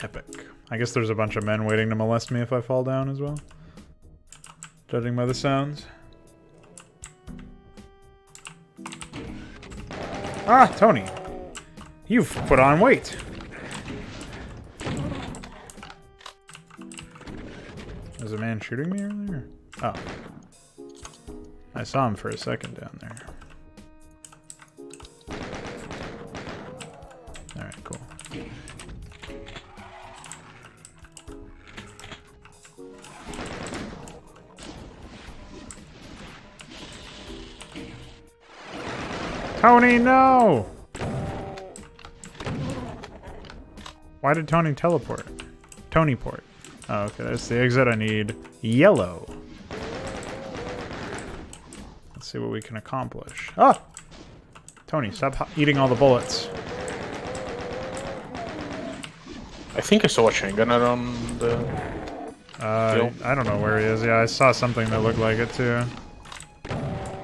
Epic. I guess there's a bunch of men waiting to molest me if I fall down as well. Judging by the sounds. Ah, Tony. You've put on weight. Was a man shooting me earlier? Oh. I saw him for a second down there. Alright, cool. Tony, no! Why did Tony teleport? Tony port. Oh, okay, that's the exit I need. Yellow. Let's see what we can accomplish. Ah! Tony, stop eating all the bullets. I think I saw a chain gunner on the... I don't know where he is. Yeah, I saw something that looked like it too.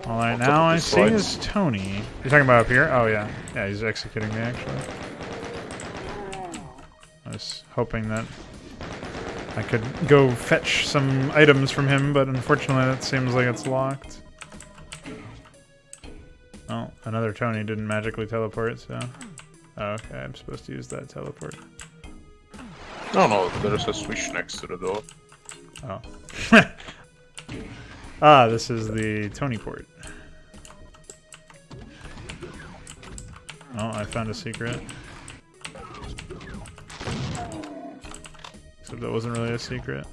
Alright, now I see is Tony. You're talking about up here? Oh, yeah. Yeah, he's executing me, actually. I was hoping that I could go fetch some items from him, but unfortunately that seems like it's locked. Oh, another Tony didn't magically teleport, so... Oh, okay, I'm supposed to use that teleport. No, there's a switch next to the door. Oh. Ah, this is the Tony port. Oh, I found a secret. Except that wasn't really a secret.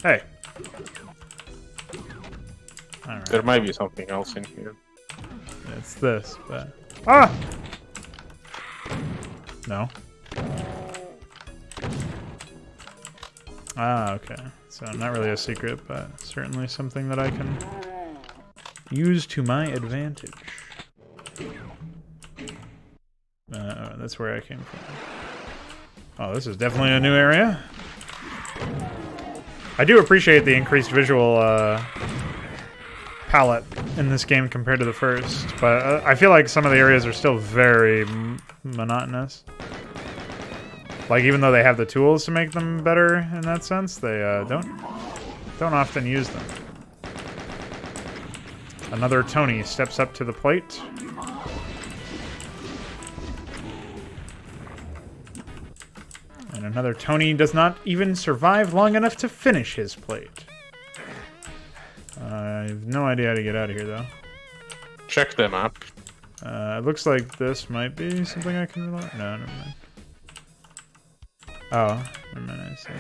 Hey! Alright. There might be something else in here. It's this, but... Ah! No. Ah, okay. So not really a secret, but certainly something that I can use to my advantage. That's where I came from. Oh, this is definitely a new area. I do appreciate the increased visual palette in this game compared to the first, but I feel like some of the areas are still very monotonous. Like, even though they have the tools to make them better in that sense, they don't often use them. Another Tony steps up to the plate. And another Tony does not even survive long enough to finish his plate. I have no idea how to get out of here, though. Check the map. It looks like this might be something I can rely on. No, never mind. Oh, never mind, I see.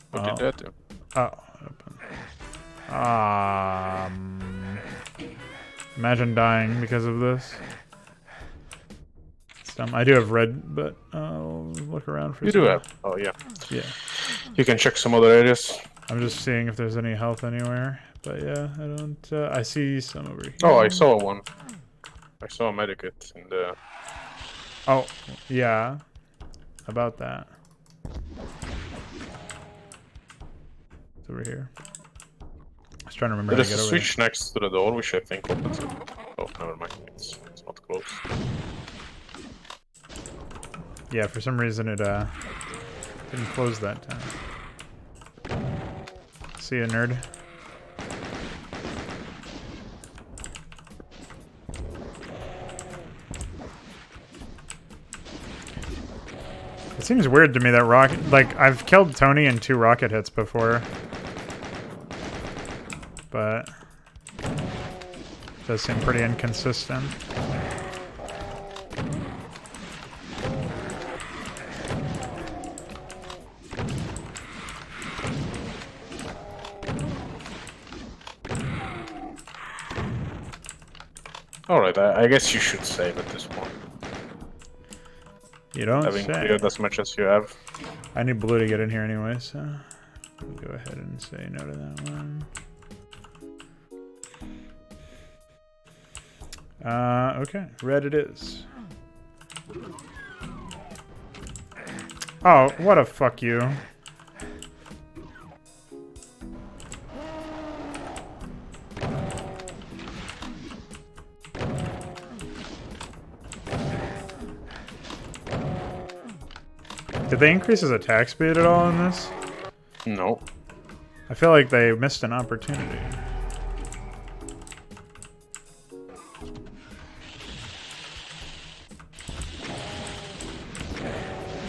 What did that do? Oh, open. Imagine dying because of this. It's dumb. I do have red, but I'll look around for. You do have? Oh yeah. Yeah. You can check some other areas. I'm just seeing if there's any health anywhere, but yeah, I don't. I see some over here. Oh, I saw one. I saw a medikit in the... Oh, yeah. About that. It's over here. I was trying to remember how to get over there. There's a switch next to the door, which I think opens it. Oh, never mind. It's not close. Yeah, for some reason it didn't close that time. See ya, nerd. It seems weird to me that rocket... Like, I've killed Tony in 2 rocket hits before. But... it does seem pretty inconsistent. Alright, I guess you should save at this point. You don't Having say. cleared as much as you have. I need blue to get in here anyway, so I'll go ahead and say no to that one. Okay, red it is. Oh, what a fuck you. Did they increase his attack speed at all in this? No. I feel like they missed an opportunity.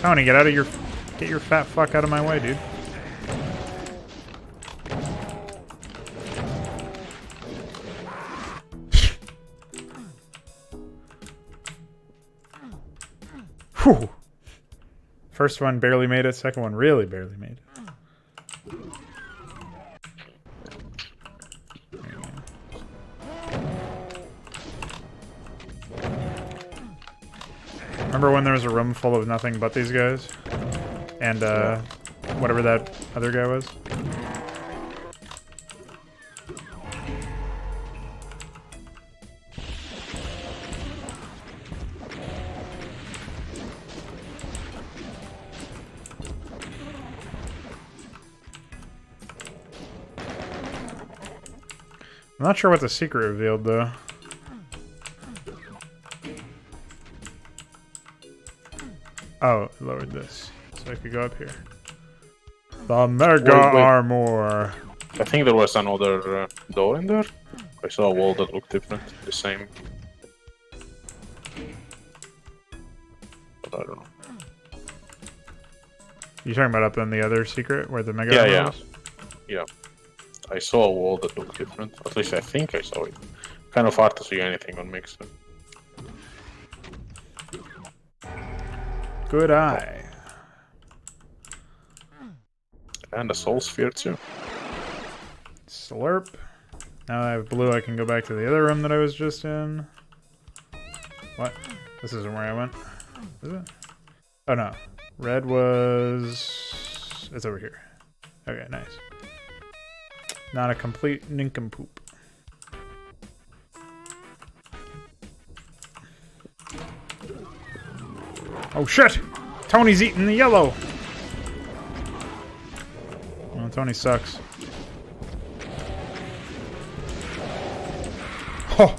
Tony, get your fat fuck out of my way, dude. First one barely made it. Second one really barely made it. Remember when there was a room full of nothing but these guys? And, whatever that other guy was? I'm not sure what the secret revealed, though. Oh, it lowered this, so I could go up here. The Mega Armor! I think there was another door in there. I saw a wall that looked different, the same. But I don't know. You talking about up in the other secret, where the Mega Armor was? Yeah. I saw a wall that looked different. At least I think I saw it. Kind of hard to see anything on Mixer. Good eye. And a soul sphere too. Slurp. Now I have blue, I can go back to the other room that I was just in. What? This isn't where I went. Is it? Oh no. Red was... It's over here. Okay, nice. Not a complete nincompoop. Oh shit! Tony's eating the yellow! Well, Tony sucks. Oh!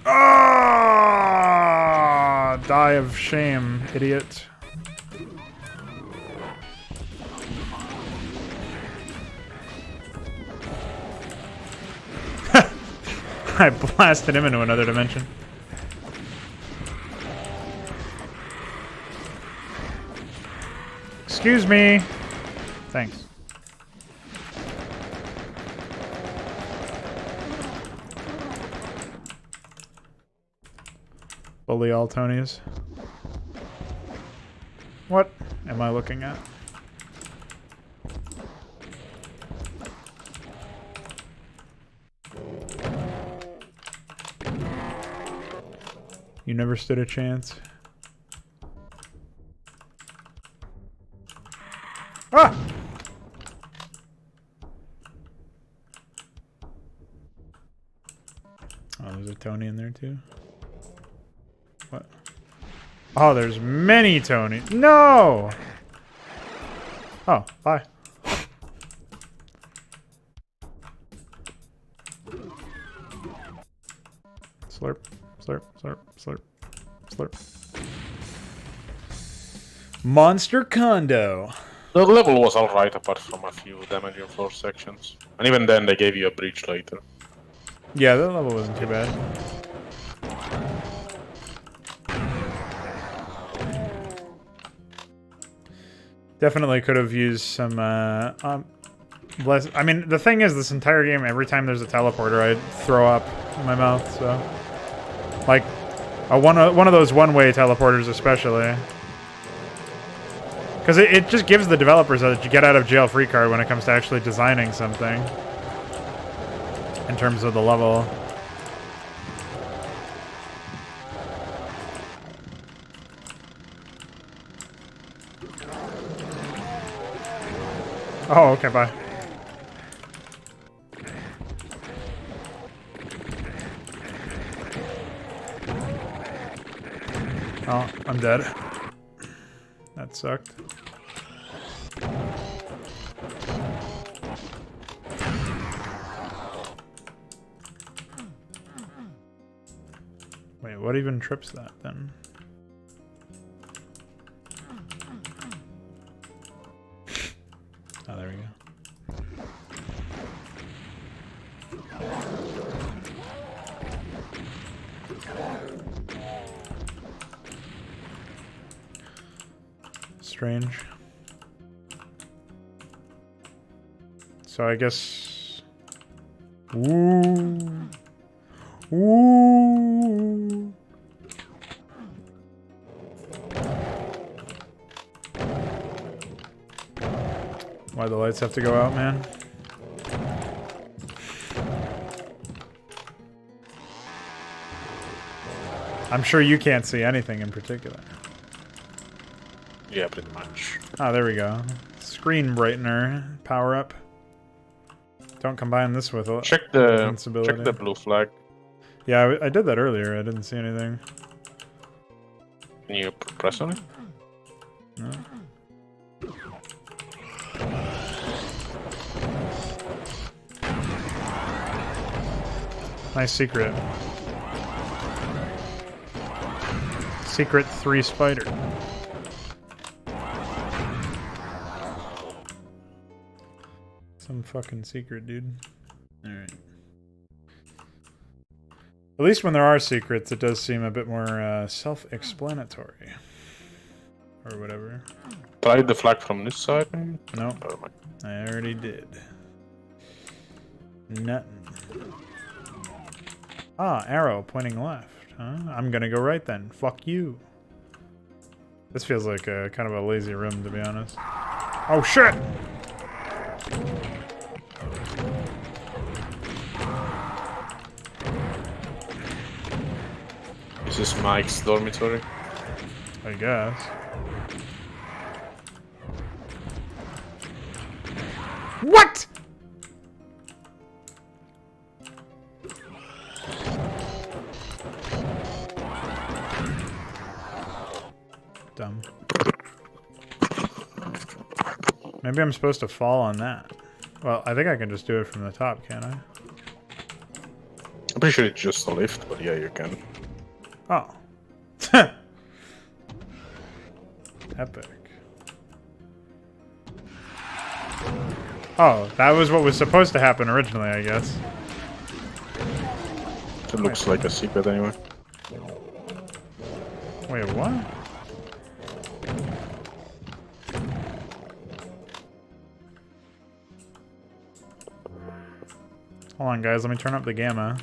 Ah! Die of shame, idiot. I blasted him into another dimension. Excuse me. Thanks. Bully all Tonys. What am I looking at? You never stood a chance. Ah! Oh, there's a Tony in there too. What? Oh, there's many Tonys. No! Oh, bye. Slurp, slurp, slurp, slurp, slurp. Monster Condo. The level was alright apart from a few damaging floor sections. And even then they gave you a breach later. Yeah, that level wasn't too bad. Definitely could have used some, less... I mean, the thing is, this entire game, every time there's a teleporter, I'd throw up in my mouth, so... Like, one of those one-way teleporters especially. Because it just gives the developers a get-out-of-jail-free card when it comes to actually designing something. In terms of the level. Oh, okay, bye. Oh, I'm dead. That sucked. Wait, what even trips that then? Oh, there we go. Strange. So I guess... Ooh. Ooh. Why the lights have to go out, man? I'm sure you can't see anything in particular. Yeah, pretty much. Oh, there we go. Screen brightener power up. Don't combine this with check the blue flag. Yeah, I did that earlier. I didn't see anything. Can you press on it? No. Nice secret. Secret 3 spider. Some fucking secret, dude. Alright. At least when there are secrets, it does seem a bit more self-explanatory. Or whatever. Try the flag from this side, maybe? No. I already did. Nothing. Ah, arrow pointing left. Huh? I'm gonna go right then. Fuck you. This feels like a kind of a lazy room, to be honest. Oh shit! Is this Mike's dormitory? I guess. What?! Dumb. Maybe I'm supposed to fall on that. Well, I think I can just do it from the top, can't I? I'm pretty sure it's just a lift, but yeah, you can. Oh. Epic. Oh, that was what was supposed to happen originally, I guess. It looks like a secret anyway. Wait, what? Hold on, guys. Let me turn up the gamma.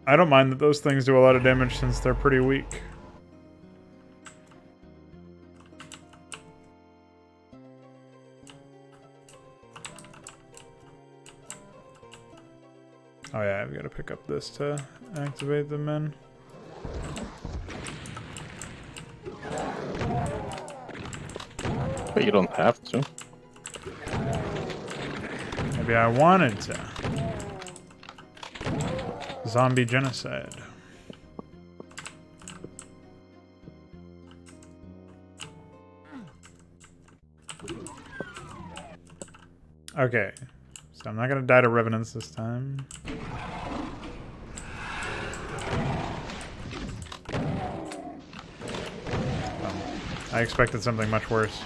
I don't mind that those things do a lot of damage since they're pretty weak. Oh yeah, I've got to pick up this to activate the men. But you don't have to. Maybe I wanted to. Zombie genocide. Okay. So I'm not gonna die to revenants this time. I expected something much worse.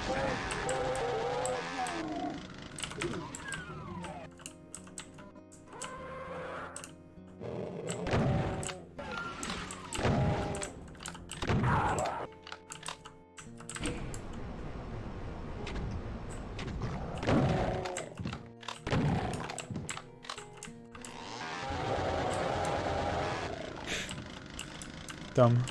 Dumb.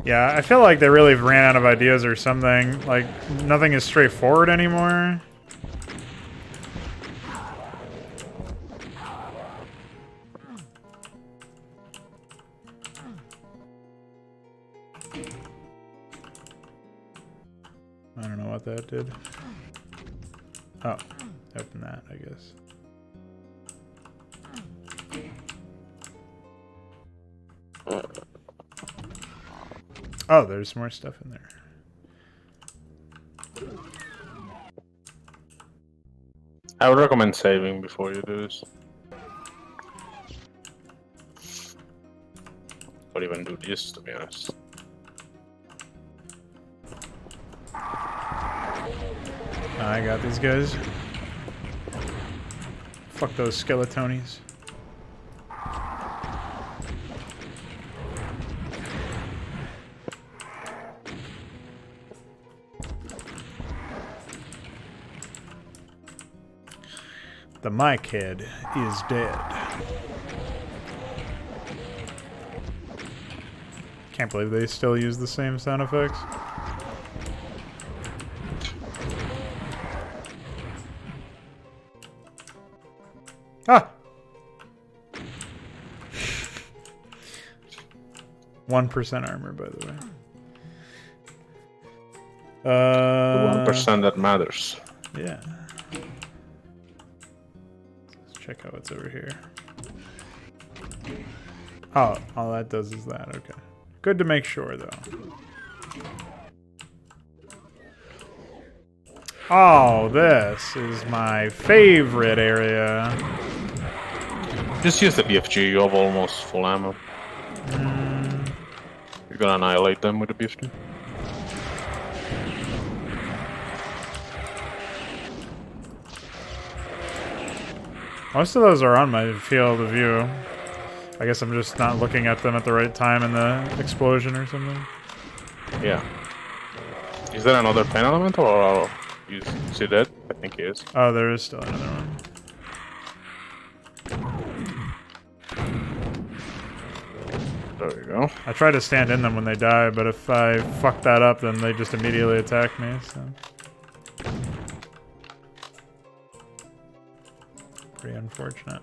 Yeah, I feel like they really ran out of ideas or something. Like, nothing is straightforward anymore. I don't know what that did. Oh, open that, I guess. Oh, there's more stuff in there. I would recommend saving before you do this. Or even do this, to be honest. Oh, I got these guys. Fuck those skeletonies. The mic head is dead. Can't believe they still use the same sound effects. Ah! 1% armor, by the way. The 1% that matters. Yeah. Let's check out what's over here. Oh, all that does is that. Okay. Good to make sure, though. Oh, this is my favorite area. Just use the BFG, you have almost full ammo. You're gonna annihilate them with the BFG. Most of those are on my field of view. I guess I'm just not looking at them at the right time in the explosion or something. Yeah. Is there another pain element or you see that? I think it is. Oh, there is still another one. There we go. I try to stand in them when they die, but if I fuck that up, then they just immediately attack me, so... Pretty unfortunate.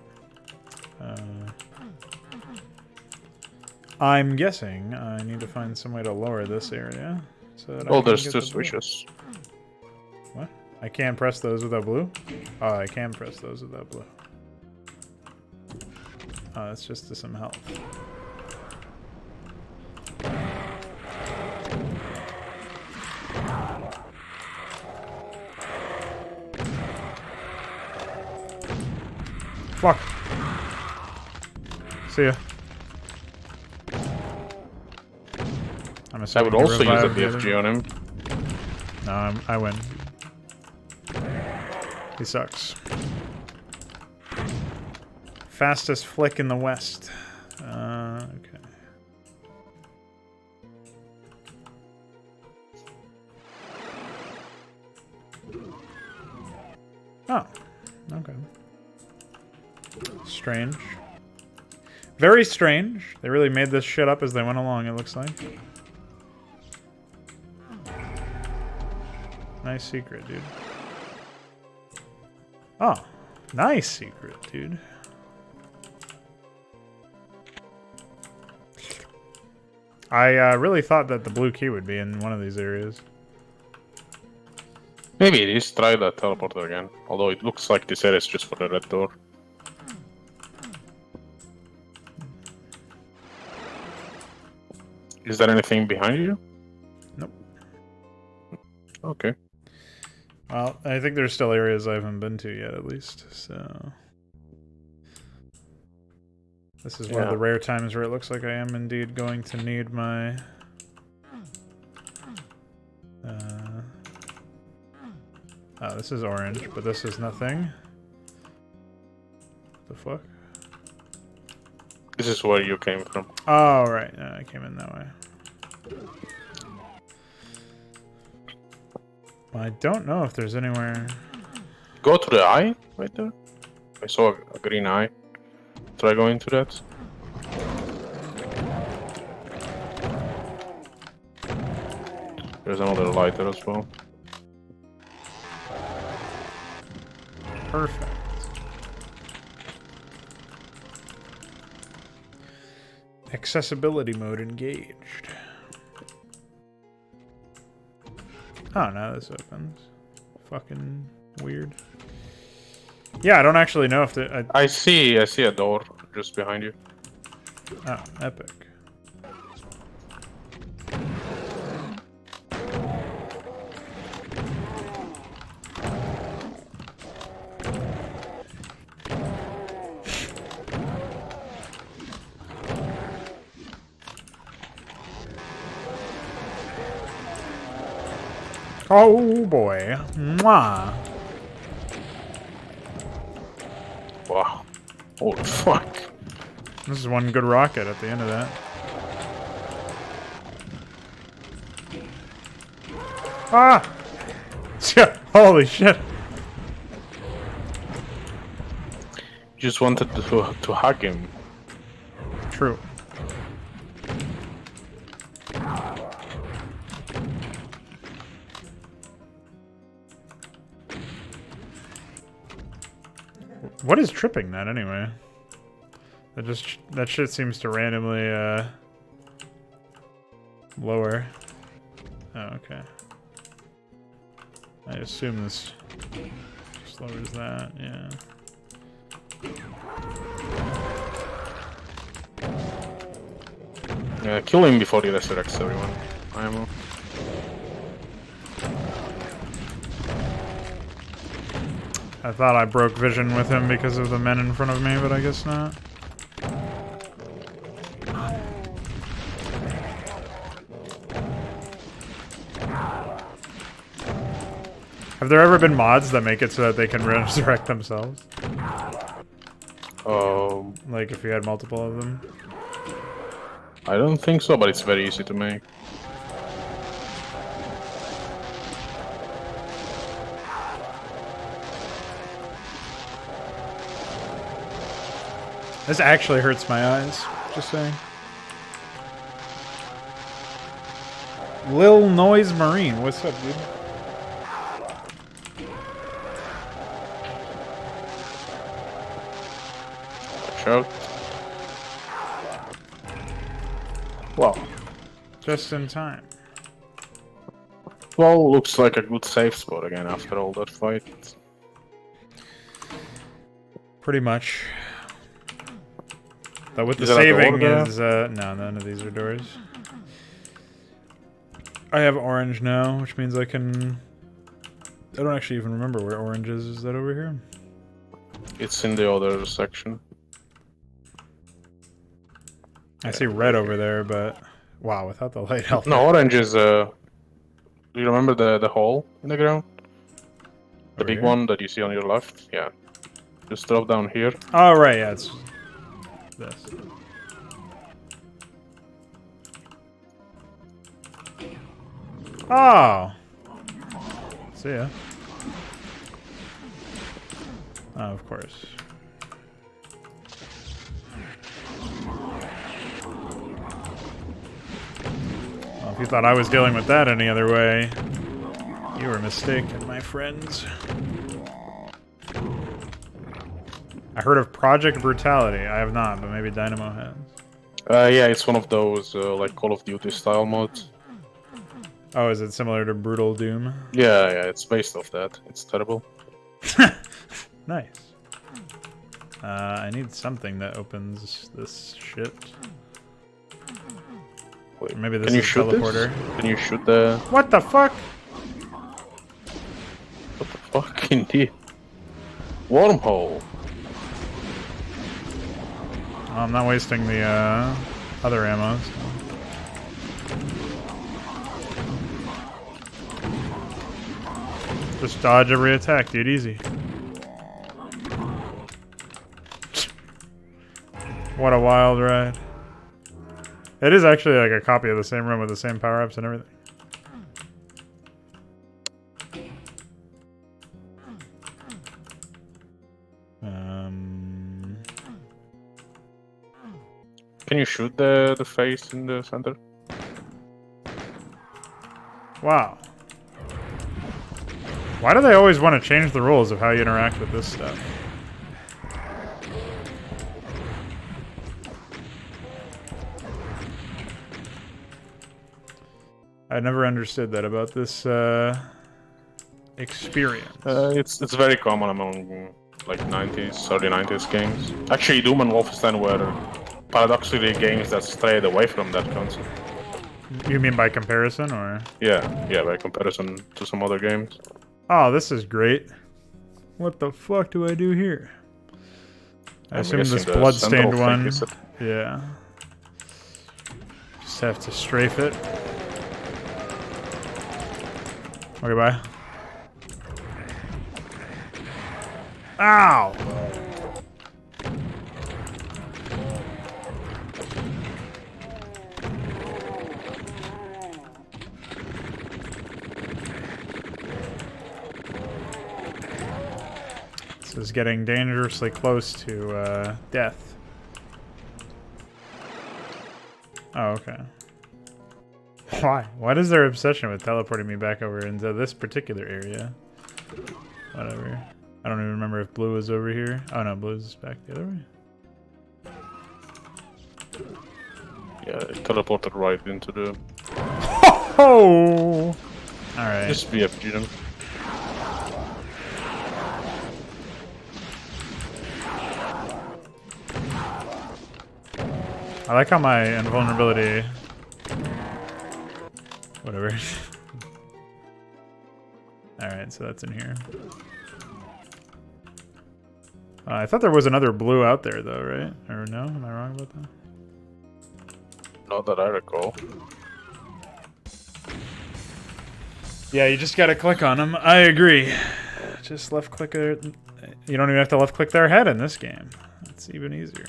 I'm guessing I need to find some way to lower this area. So that There's two switches. What? I can't press those without blue? Oh, I can press those without blue. Oh, that's just to some health. Fuck. See ya. I would also use a BFG on him. No, I win. He sucks. Fastest flick in the West. Okay. Oh, okay. Strange. Very strange. They really made this shit up as they went along, it looks like. Nice secret, dude. Oh, nice secret, dude. I really thought that the blue key would be in one of these areas. Maybe it is. Try the teleporter again. Although it looks like this area is just for the red door. Is there anything behind you? Nope. Okay. Well, I think there's still areas I haven't been to yet, at least, so... This is one of the rare times where it looks like I am indeed going to need my... Oh, this is orange, but this is nothing. What the fuck? This is where you came from. Oh, right. Yeah, I came in that way. I don't know if there's anywhere... Go to the eye, right there. I saw a green eye. Try going to that. There's another light there as well. Perfect. Accessibility mode engaged. Oh, now this opens. Fucking weird. Yeah, I don't actually know if the... I see a door just behind you. Oh, epic. Oh boy. Mwah. Wow. Holy fuck. This is one good rocket at the end of that. Ah! Holy shit. Just wanted to hug him. True. What is tripping that anyway? That shit seems to randomly lower. Oh, okay. I assume this just lowers that, yeah. Kill him before he resurrects everyone. IMO. I thought I broke vision with him because of the men in front of me, but I guess not. Have there ever been mods that make it so that they can resurrect themselves? Like if you had multiple of them? I don't think so, but it's very easy to make. This actually hurts my eyes, just saying. Lil Noise Marine, what's up, dude? Watch out. Wow. Just in time. Well, looks like a good safe spot again after all that fight. Pretty much. Though with the saving is, no, none of these are doors. I have orange now, which means I can... I don't actually even remember where orange is. Is that over here? It's in the other section. I see red over there, but... Wow, without the light help. No, orange is, do you remember the hole in the ground? The big one that you see on your left? Yeah. Just drop down here. Oh, right, yeah, it's... this. Oh! See ya. Oh, of course. Well, if you thought I was dealing with that any other way, you were mistaken, my friends. I heard of Project Brutality. I have not, but maybe Dynamo has. Yeah, it's one of those like Call of Duty style mods. Oh, is it similar to Brutal Doom? Yeah, it's based off that. It's terrible. Nice. I need something that opens this shit. Wait, or maybe this is a teleporter. This? Can you shoot the... What the fuck? What the fuck, indeed? Wormhole. Oh, I'm not wasting the other ammo. So. Just dodge every attack, dude. Easy. What a wild ride. It is actually like a copy of the same room with the same power-ups and everything. Can you shoot the face in the center? Wow. Why do they always want to change the rules of how you interact with this stuff? I never understood that about this experience. It's very common among like 90s, early 90s games. Actually, Doom and Wolfenstein were paradoxically games that strayed away from that concept. You mean by comparison, or? Yeah, by comparison to some other games. Oh, this is great. What the fuck do I do here? I assume this bloodstained one. Yeah. Just have to strafe it. Okay, bye. Ow! This is getting dangerously close to death. Oh, okay. Why? What is their obsession with teleporting me back over into this particular area? Whatever. I don't even remember if blue was over here. Oh no, blue is back the other way. Yeah, it teleported right into the... Oh! Alright. Just BFG them. I like how my invulnerability... Whatever. Alright, so that's in here. I thought there was another blue out there, though, right? Or no? Am I wrong about that? Not that I recall. Yeah, you just gotta click on them. I agree. Just left click it. You don't even have to left click their head in this game. It's even easier.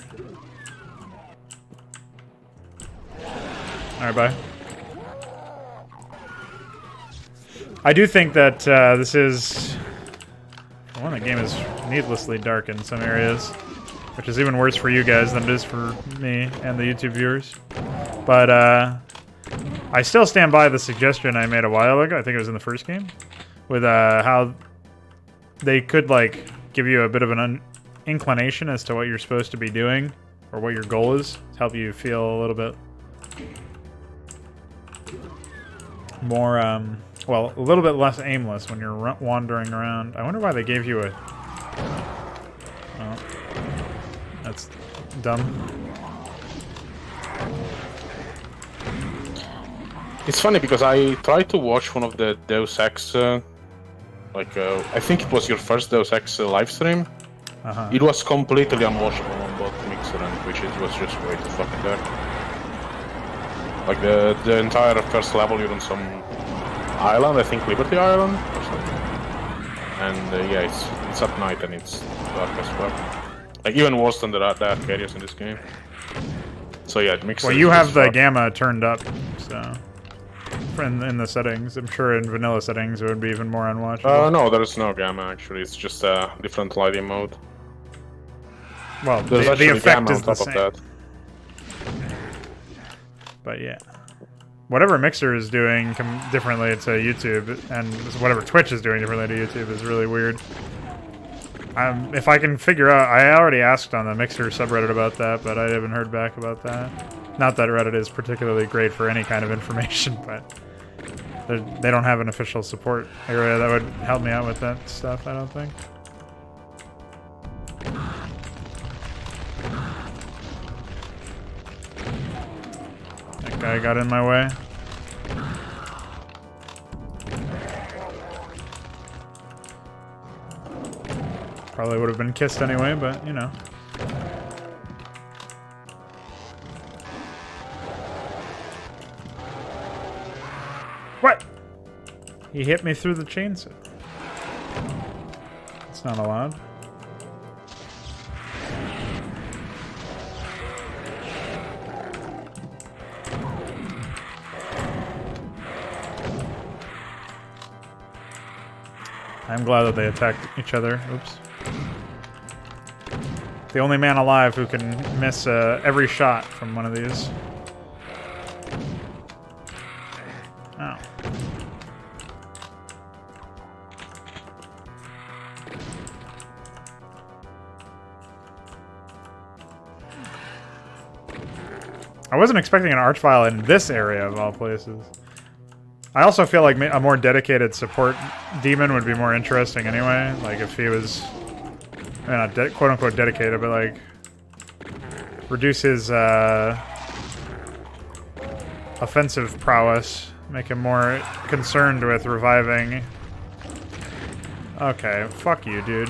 Alright, bye. I do think that this is... Well, the game is needlessly dark in some areas, which is even worse for you guys than it is for me and the YouTube viewers. But I still stand by the suggestion I made a while ago, I think it was in the first game, with how they could like give you a bit of an inclination as to what you're supposed to be doing, or what your goal is, to help you feel a little bit more, well, a little bit less aimless when you're wandering around. I wonder why they gave you a... Oh. That's dumb. It's funny because I tried to watch one of the Deus Ex, I think it was your first Deus Ex live stream. It was completely unwatchable on both Mixer and Twitch. It was just way too fucking dark. Like the entire first level, you're on some island, I think Liberty Island or something. And yeah, it's at night and it's dark as fuck. Like even worse than the dark areas in this game. So yeah, it makes sense. Well, you have the gamma turned up, so in the settings. I'm sure in vanilla settings it would be even more unwatchable. No, there is no gamma actually. It's just a different lighting mode. Well, there's the effect is on top the same. of that. But yeah. Whatever Mixer is doing differently to YouTube, and whatever Twitch is doing differently to YouTube is really weird. If I can figure out... I already asked on the Mixer subreddit about that, but I haven't heard back about that. Not that Reddit is particularly great for any kind of information, but they don't have an official support area that would help me out with that stuff, I don't think. That guy got in my way. Probably would have been kissed anyway, but you know. What? He hit me through the chainsaw. It's not allowed. I'm glad that they attacked each other. Oops. The only man alive who can miss every shot from one of these. Oh. I wasn't expecting an Archvile in this area of all places. I also feel like a more dedicated support demon would be more interesting anyway. Like if he was, not quote-unquote dedicated, but like reduce his offensive prowess, make him more concerned with reviving. Okay, fuck you, dude.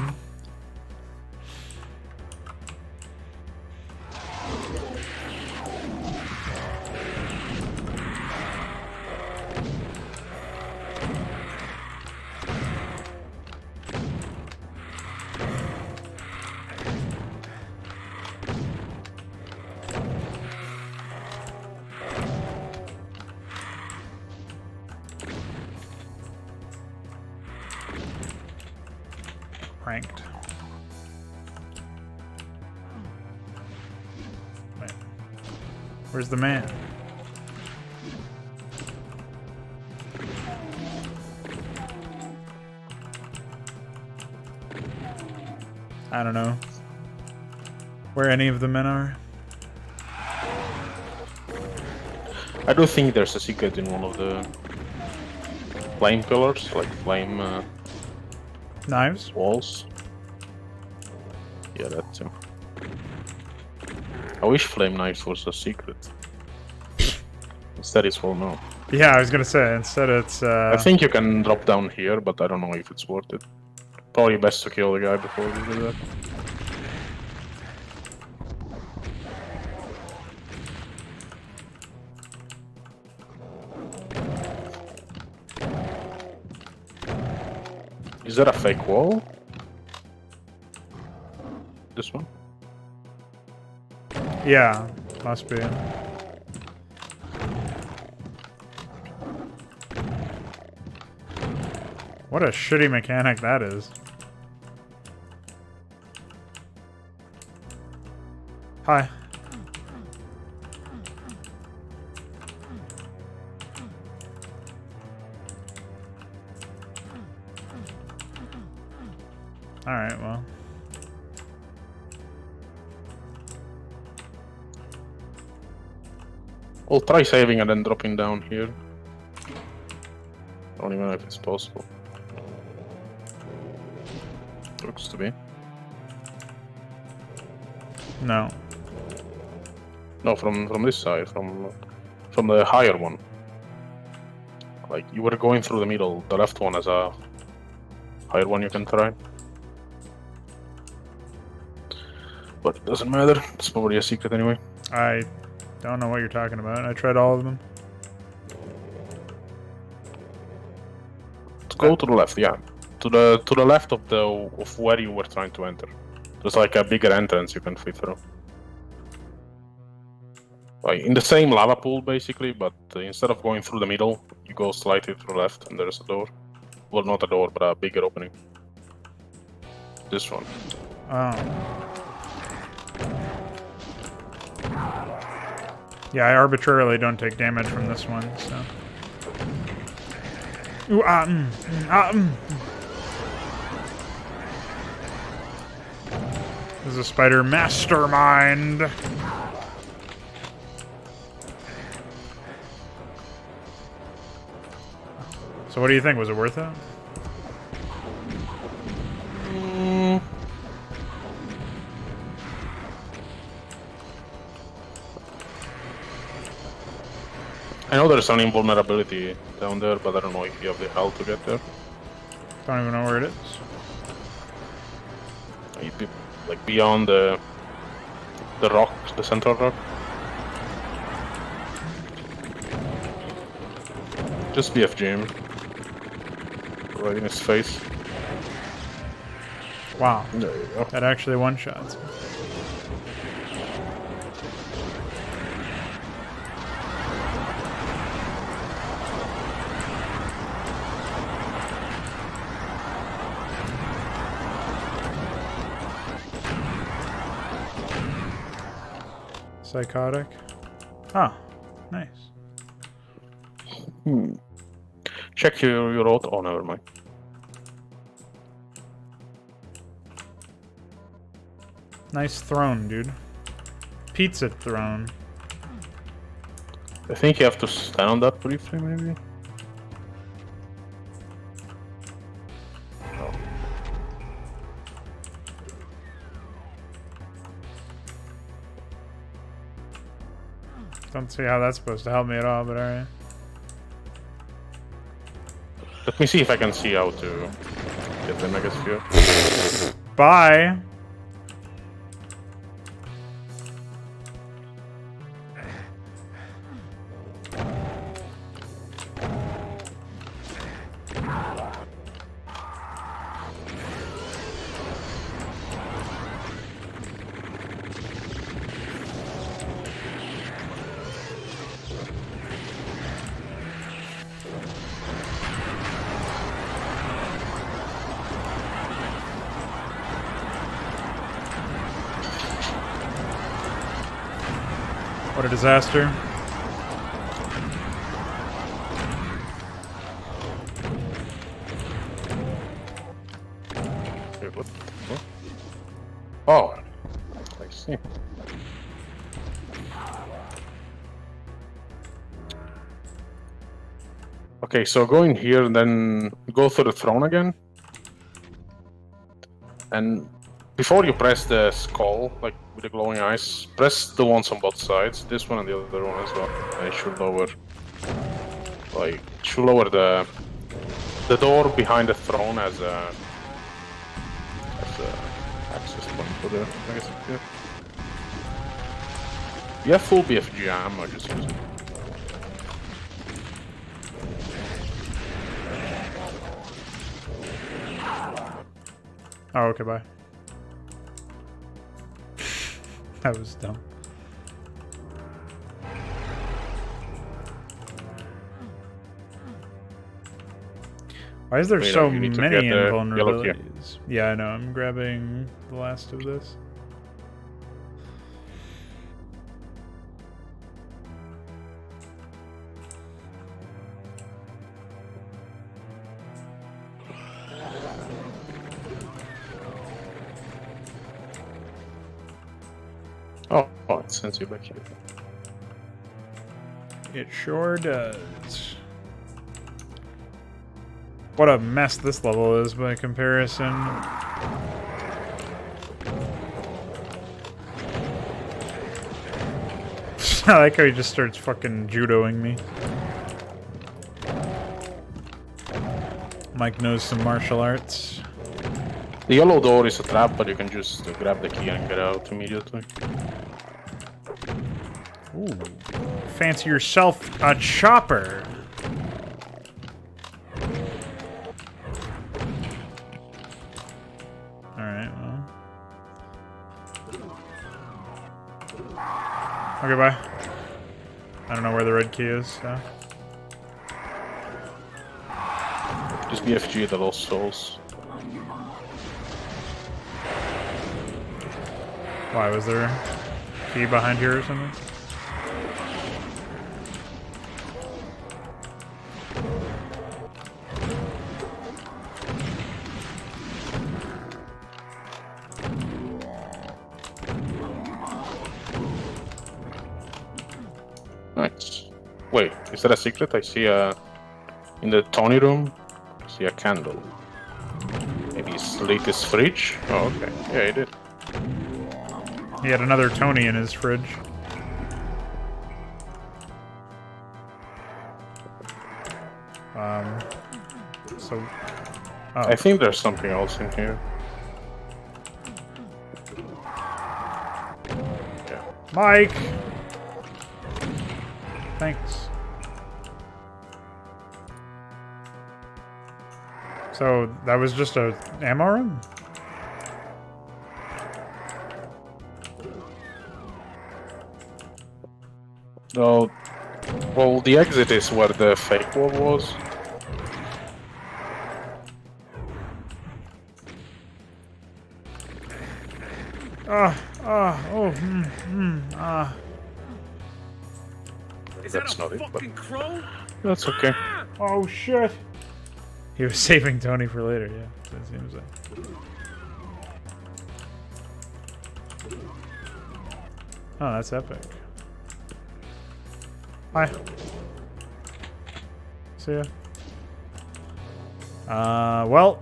pranked. Wait. Where's the man? I don't know where any of the men are. I do think there's a secret in one of the flame pillars, like flame Knives? walls. Yeah, that too. I wish flame knives was a secret. Instead it's well known. Yeah, I was gonna say, instead it's I think you can drop down here, but I don't know if it's worth it. Probably best to kill the guy before you do that. Is that a fake wall? This one? Yeah, must be. What a shitty mechanic that is. Hi. Alright, well. I'll try saving and then dropping down here. I don't even know if it's possible. Looks to be. No. No, from this side, from the higher one. Like, you were going through the middle, the left one has a higher one you can try. But it doesn't matter, it's probably a secret anyway. I don't know what you're talking about. I tried all of them. Let's go to the left, yeah. To the left of where you were trying to enter. There's like a bigger entrance you can fit through. Like in the same lava pool basically, but instead of going through the middle, you go slightly to the left and there's a door. Well, not a door, but a bigger opening. This one. Oh. Yeah, I arbitrarily don't take damage from this one, so. Ooh, This is a spider mastermind. So what do you think? Was it worth it? I know there's an invulnerability down there, but I don't know if you have the health to get there. Don't even know where it is. You'd be like beyond the rock, the central rock. Just BFG him. Right in his face. Wow. There you go. That actually one-shots. Psychotic. Oh, nice. Check your auto. Oh, never mind. Nice throne, dude. Pizza throne. I think you have to stand on that briefly, maybe. No. Don't see how that's supposed to help me at all, but alright. Let me see if I can see how to get the Megasphere. Bye! What a disaster. What? Oh, I see. Okay, so go in here and then go through the throne again. And before you press the skull, like with the glowing eyes, press the ones on both sides, this one and the other one as well. And it should lower, like, it should lower the door behind the throne as a access point for the, I guess, yeah. You have full BFG ammo, just use it. Oh, okay, bye. That was dumb. Why is there so many invulnerabilities? Yeah, I know. I'm grabbing the last of this. Oh, it sends you back here. It sure does. What a mess this level is by comparison. I like how he just starts fucking judoing me. Mike knows some martial arts. The yellow door is a trap, but you can just grab the key and get out immediately. Ooh. Fancy yourself a chopper. Alright, well. Okay, bye. I don't know where the red key is, so. Just BFG the lost souls. Why, was there a key behind here or something? Nice. Wait, is that a secret? I see in the Tony room, I see a candle. Maybe it's lit his fridge? Oh, okay. Yeah, he did. He had another Tony in his fridge. So... Oh. I think there's something else in here. Yeah. Mike! Thanks. So, that was just a ammo room? No. Well, the exit is where the fake wall was. That's not it, but that's okay. Oh shit! He was saving Tony for later, yeah. That seems like. Oh, that's epic. Hi. See ya. Well,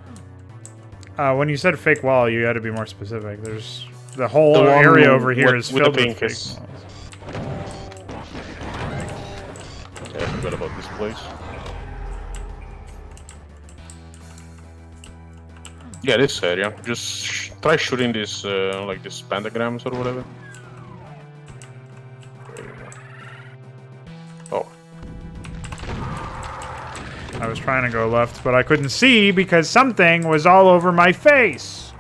when you said fake wall, you had to be more specific. There's the whole area over here is filled with fake walls. Yeah, I forgot about this place. Yeah, this area. Just try shooting this, like this pentagrams or whatever. Oh. I was trying to go left, but I couldn't see because something was all over my face.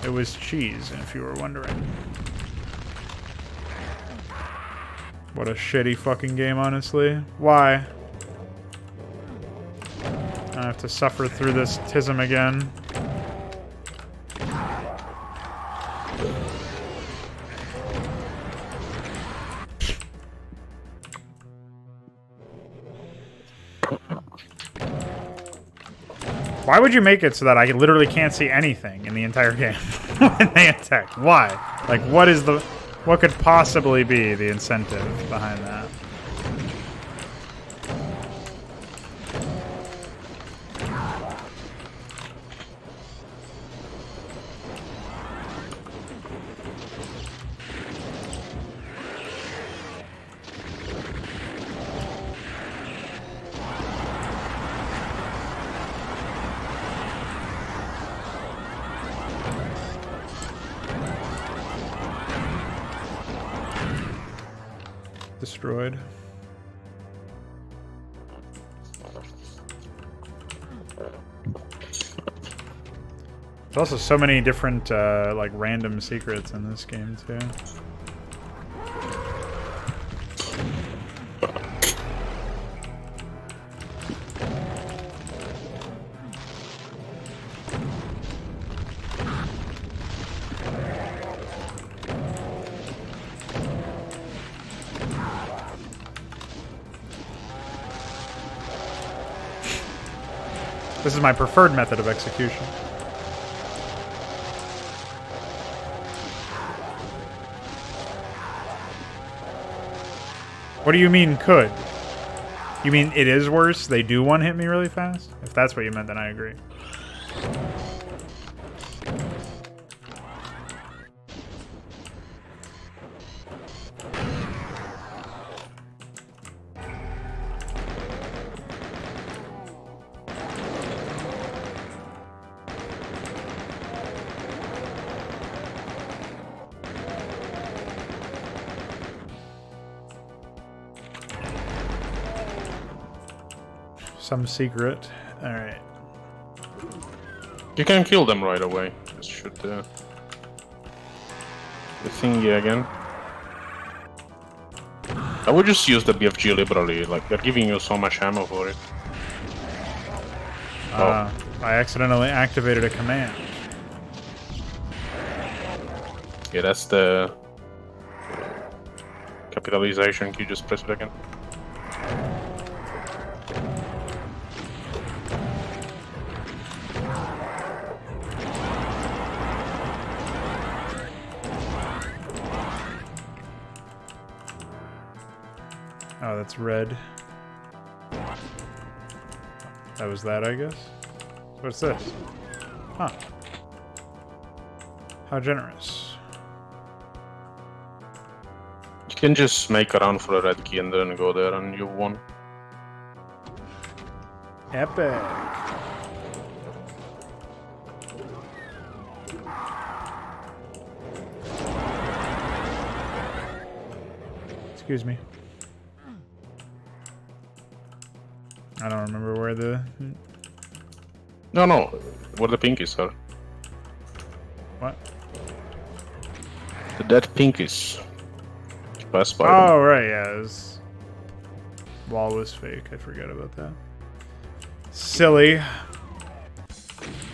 It was cheese, if you were wondering. What a shitty fucking game, honestly. Why? I have to suffer through this tism again. Why would you make it so that I literally can't see anything in the entire game when they attack? Why? Like, what could possibly be the incentive behind that? Destroyed. There's also so many different like random secrets in this game too. This is my preferred method of execution. What do you mean could? You mean it is worse? They do one hit me really fast? If that's what you meant, then I agree. Some secret. Alright. You can kill them right away. Just shoot the thingy again. I would just use the BFG liberally, like they're giving you so much ammo for it. I accidentally activated a command. Yeah, that's the capitalization. Can you just press it again? Oh, that's red. That was that, I guess. What's this? Huh. How generous. You can just make a run for a red key and then go there and you won. Epic. Excuse me. I don't remember where the... No, where the pinkies are. What? The dead pinkies. Pass by Oh, them. right, yeah. Wall was fake. I forgot about that. Silly.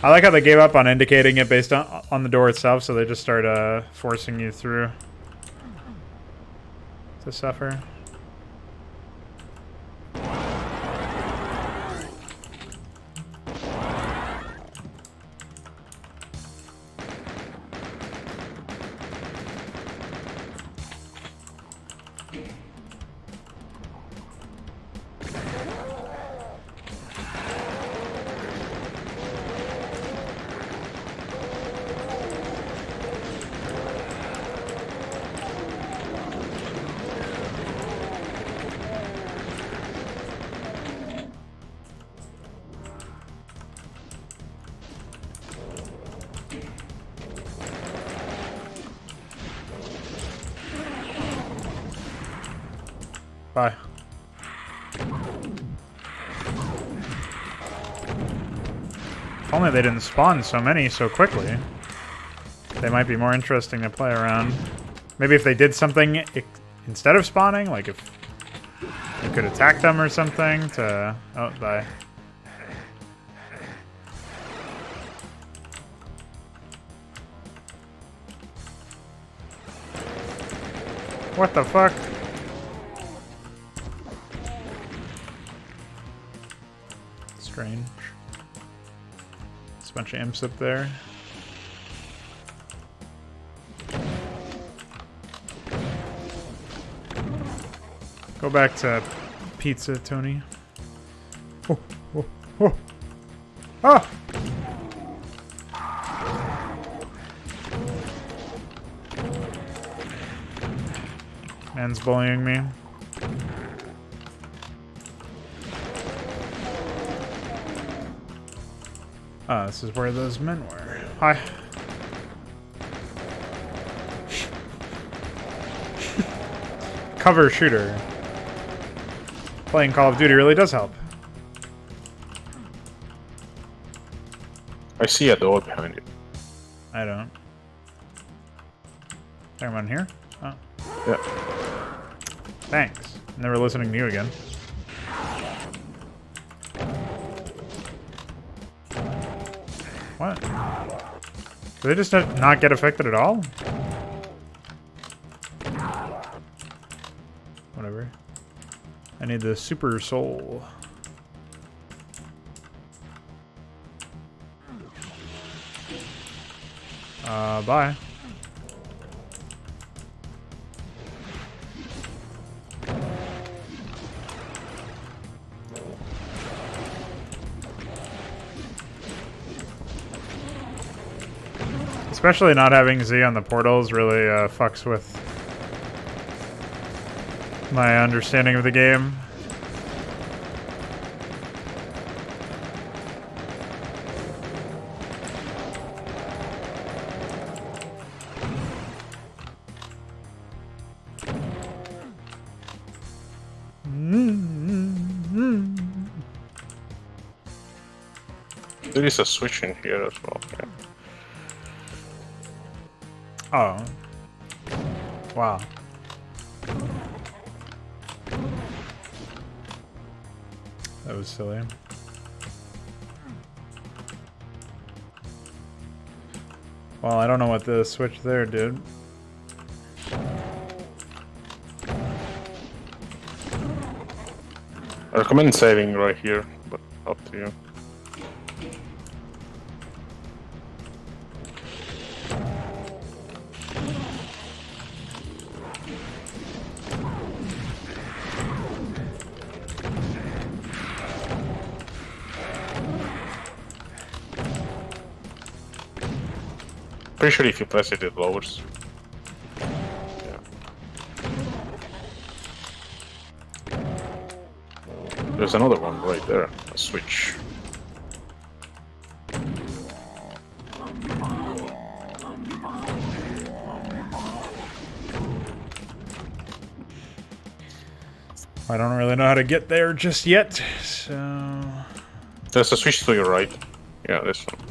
I like how they gave up on indicating it based on the door itself, so they just start forcing you through to suffer. Bye. If only they didn't spawn so many so quickly. They might be more interesting to play around. Maybe if they did something instead of spawning, like if you could attack them or something to... Oh, bye. What the fuck? Strange. There's a bunch of imps up there. Go back to pizza, Tony. Oh, oh, oh. Ah! Man's bullying me. Oh, this is where those men were. Hi. Cover shooter. Playing Call of Duty really does help. I see a door behind you. I don't. Anyone here? Oh. Yeah. Thanks. Never listening to you again. What? Do they just not get affected at all? Whatever. I need the super soul. Bye. Especially not having Z on the portals really fucks with my understanding of the game. There is a switch in here as well. Yeah. Oh. Wow. That was silly. Well, I don't know what the switch there did. I recommend saving right here, but up to you. Pretty sure if you press it, it lowers. Yeah. There's another one right there, a switch. I don't really know how to get there just yet, so... There's a switch to your right. Yeah, this one.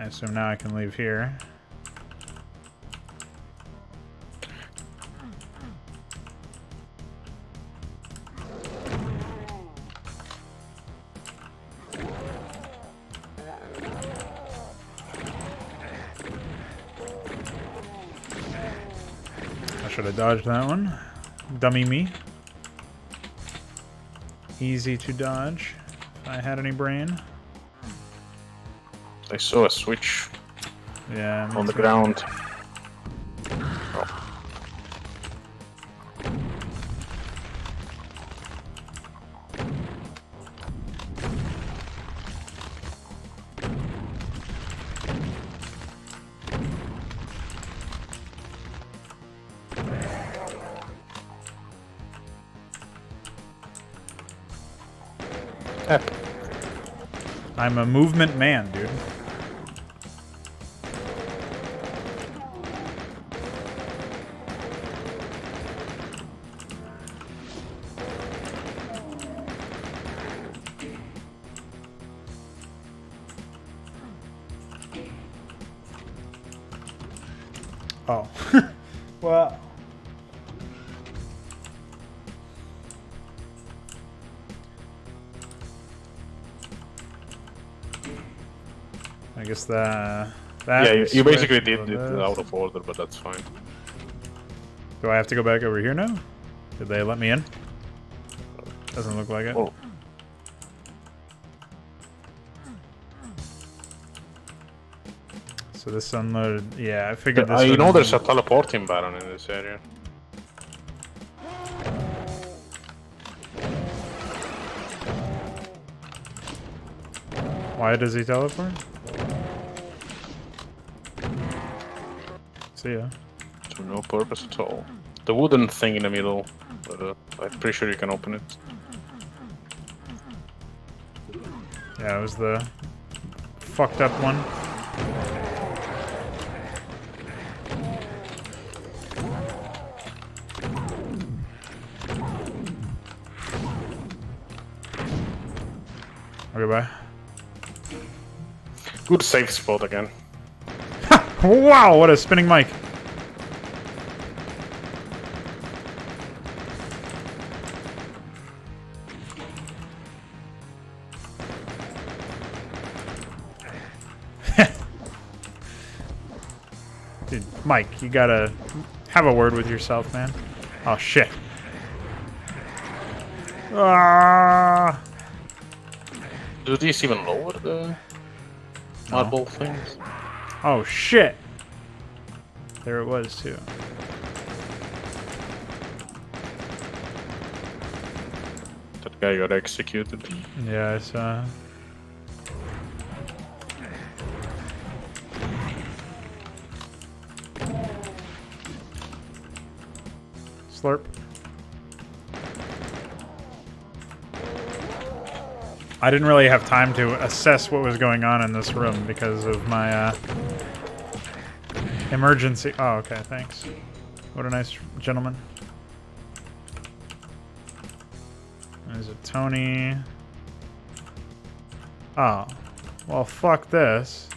I assume now I can leave here. I should have dodged that one. Dummy me. Easy to dodge, if I had any brain. I saw a switch. Yeah, on the ground. I'm a movement man, dude. Oh. Well. I guess that yeah, you basically did it out of order, but that's fine. Do I have to go back over here now? Did they let me in? Doesn't look like it. Oh. So this unloaded. Yeah, I figured this. You know, there's a teleporting baron in this area. Why does he teleport? See ya. To no purpose at all. The wooden thing in the middle, but I'm pretty sure you can open it. Yeah, it was the fucked up one. Okay, bye. Good safe spot again. Wow, what a spinning mic. Dude, Mike, you gotta have a word with yourself, man. Oh, shit. Ah! Do these even lower the marble things? Oh, shit. There it was, too. That guy got executed. Yeah, I saw. Slurp. I didn't really have time to assess what was going on in this room because of my emergency. Oh, okay, thanks. What a nice gentleman. There's a Tony. Oh, well, fuck this.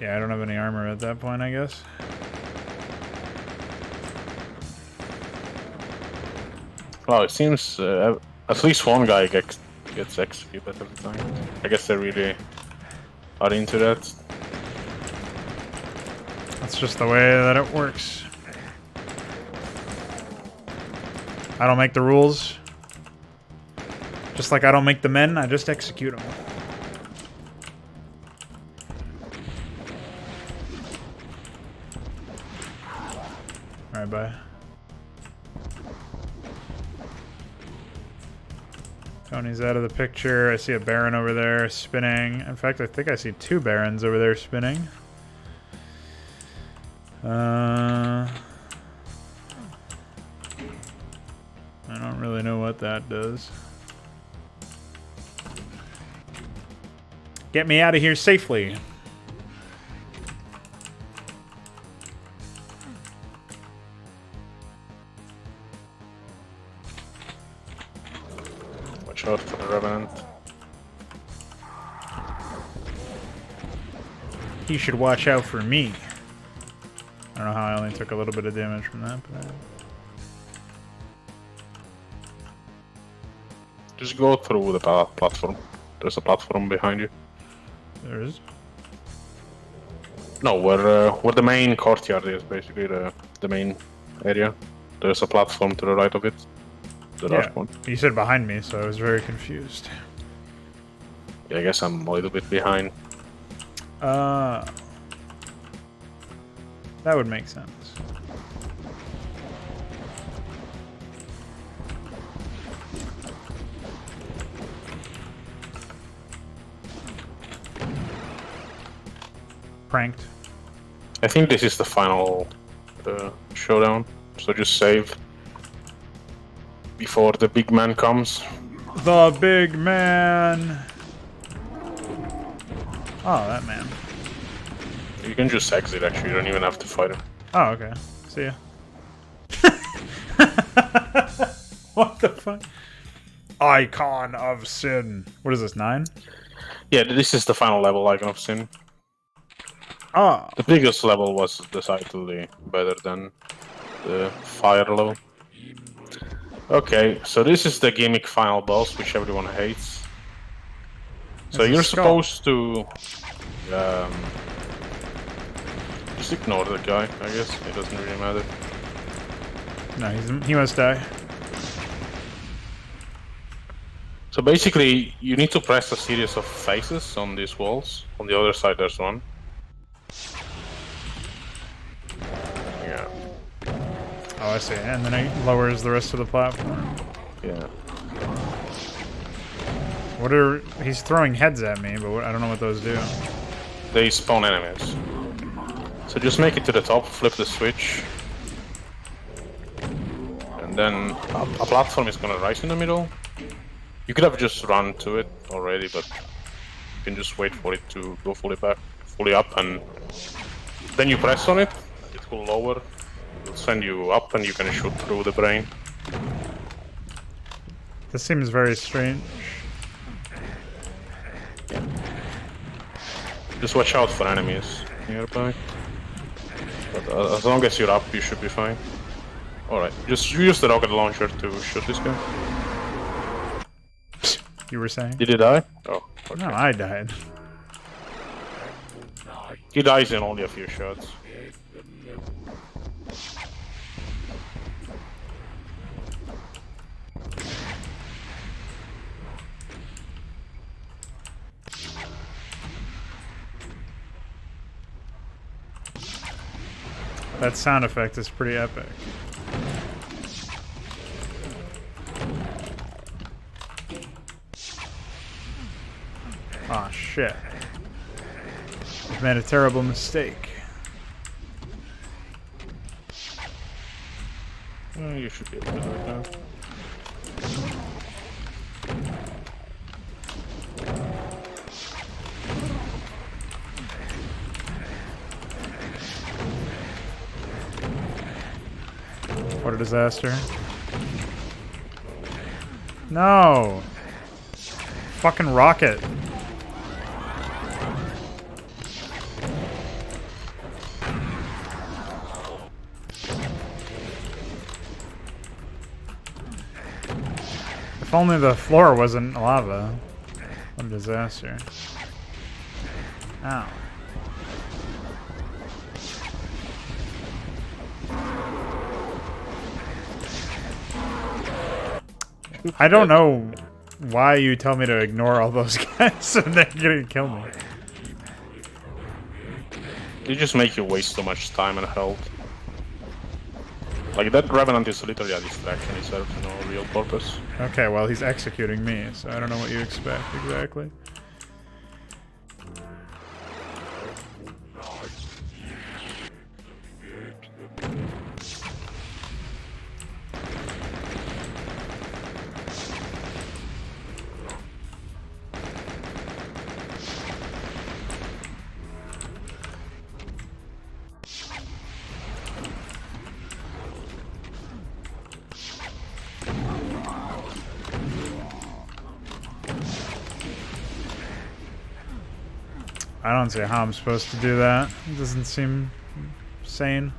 Yeah, I don't have any armor at that point, I guess. Well, it seems at least one guy gets executed every time. I guess they really are into that. That's just the way that it works. I don't make the rules. Just like I don't make the men, I just execute them. Alright, bye. Tony's out of the picture. I see a Baron over there spinning. In fact, I think I see two Barons over there spinning. I don't really know what that does. Get me out of here safely. Watch out for the Revenant. He should watch out for me. I don't know how I only took a little bit of damage from that, but... Just go through the platform. There's a platform behind you. There is? No, where the main courtyard is, basically the main area. There's a platform to the right of it. The last one. You said behind me, so I was very confused. Yeah, I guess I'm a little bit behind. That would make sense. Pranked. I think this is the final showdown, so just save before the big man comes. The big man! Oh, that man. You can just exit, actually, you don't even have to fight him. Oh, okay. See ya. What the fuck? Icon of Sin. What is this, 9? Yeah, this is the final level, Icon of Sin. Oh. The biggest level was decidedly better than the fire level. Okay, so this is the gimmick final boss, which everyone hates. So you're supposed to just Just ignore the guy, I guess. It doesn't really matter. No, he must die. So basically, you need to press a series of faces on these walls. On the other side, there's one. Yeah. Oh, I see. And then it lowers the rest of the platform. Yeah. He's throwing heads at me, but I don't know what those do. They spawn enemies. So just make it to the top, flip the switch. And then a platform is gonna rise in the middle. You could have just run to it already, but you can just wait for it to go fully up, and then you press on it, it will lower, it'll send you up, and you can shoot through the brain. This seems very strange. Just watch out for enemies nearby. But as long as you're up, you should be fine. Alright, just use the rocket launcher to shoot this guy. You were saying? Did he die? Oh, okay. No, I died. He dies in only a few shots. That sound effect is pretty epic. Aw, shit. I've made a terrible mistake. Oh, you should be able to do it now. What a disaster. No! Fucking rocket. If only the floor wasn't lava. What a disaster. Ow. I don't know why you tell me to ignore all those guys and they're gonna kill me. They just make you waste so much time and health. Like, that Revenant is literally a distraction, it serves no real purpose. Okay, well, he's executing me, so I don't know what you expect exactly. I don't see how I'm supposed to do that. It doesn't seem sane.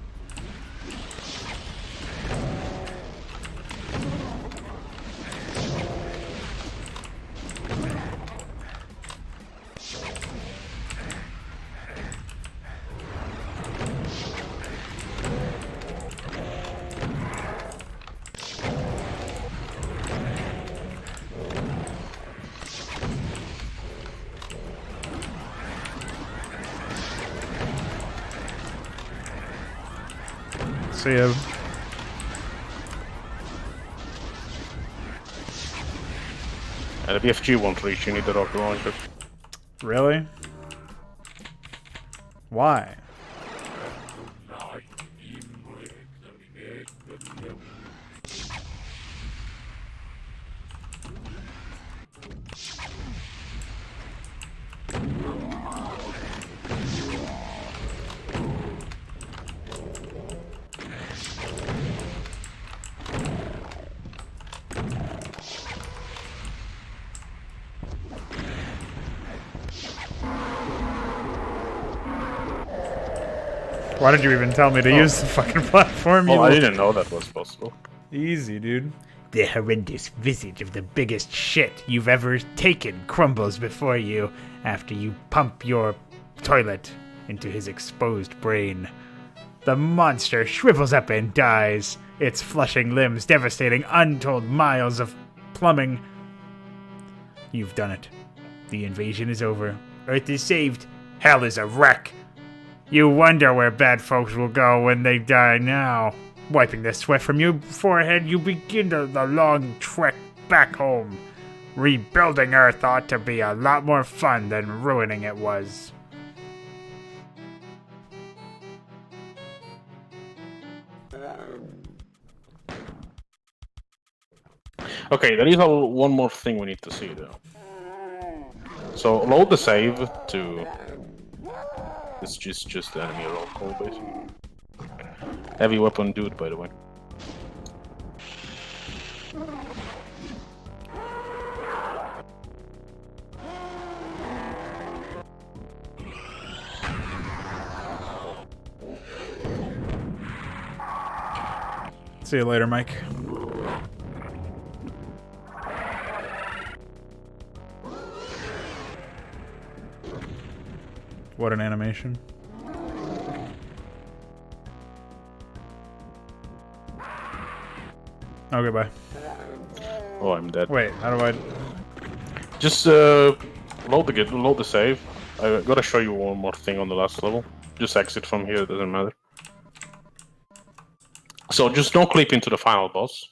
See ya. And the BFG won't reach, you need the rocket launcher. Really? Why? Why did you even tell me to use the fucking platform? Oh, I didn't know that was possible. Easy, dude. The horrendous visage of the biggest shit you've ever taken crumbles before you after you pump your toilet into his exposed brain. The monster shrivels up and dies, its flushing limbs devastating untold miles of plumbing. You've done it. The invasion is over. Earth is saved. Hell is a wreck. You wonder where bad folks will go when they die now. Wiping the sweat from your forehead, you begin the long trek back home. Rebuilding Earth ought to be a lot more fun than ruining it was. Okay, there is one more thing we need to see though. So load the save to. It's just the enemy roll call basically. Heavy weapon dude, by the way. See you later, Mike. What an animation. Okay, bye. Oh, I'm dead. Wait, how do I... Just load the save. I gotta show you one more thing on the last level. Just exit from here, it doesn't matter. So just don't clip into the final boss.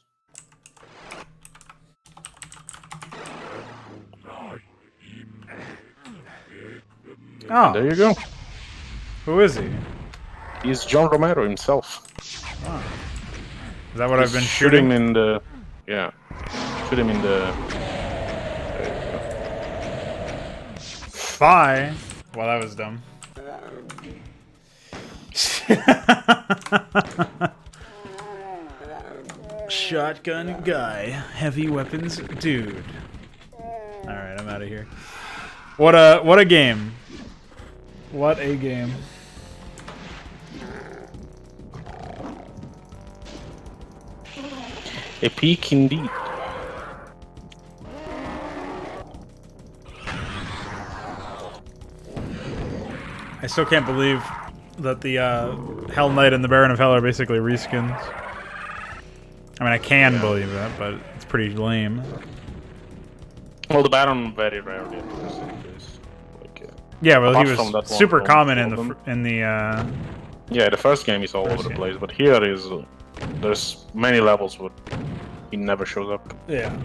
Oh, and there you go. Who is he? He's John Romero himself. Oh. Is that what I've been shooting? Shoot him in the... Yeah. Shoot him in the... Bye. Well, that was dumb. Shotgun guy. Heavy weapons dude. Alright, I'm out of here. What a game. What a game. A peak indeed. I still can't believe that the Hell Knight and the Baron of Hell are basically reskins. I mean, I can believe that, but it's pretty lame. Well, the Baron very rarely appears in this. Like, yeah, well, he was super common in the. Yeah, the first game is all over the place, but here is there's many levels where he never shows up. Yeah,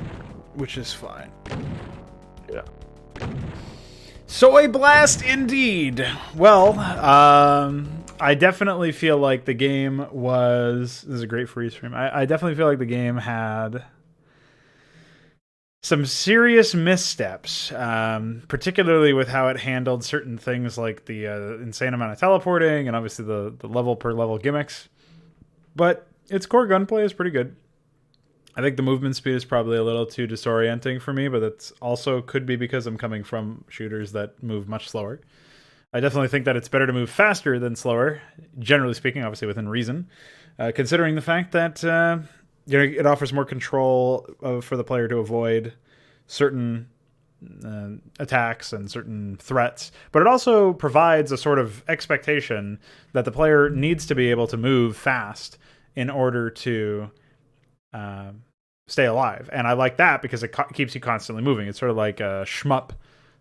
which is fine. Yeah. So a blast indeed. Well, I definitely feel like the game was... This is a great free stream. I definitely feel like the game had some serious missteps, particularly with how it handled certain things like the insane amount of teleporting and obviously the level per level gimmicks. But its core gunplay is pretty good. I think the movement speed is probably a little too disorienting for me, but that's also could be because I'm coming from shooters that move much slower. I definitely think that it's better to move faster than slower, generally speaking, obviously within reason, considering the fact that it offers more control for the player to avoid certain attacks and certain threats, but it also provides a sort of expectation that the player needs to be able to move fast in order to stay alive. And I like that because it keeps you constantly moving. It's sort of like a shmup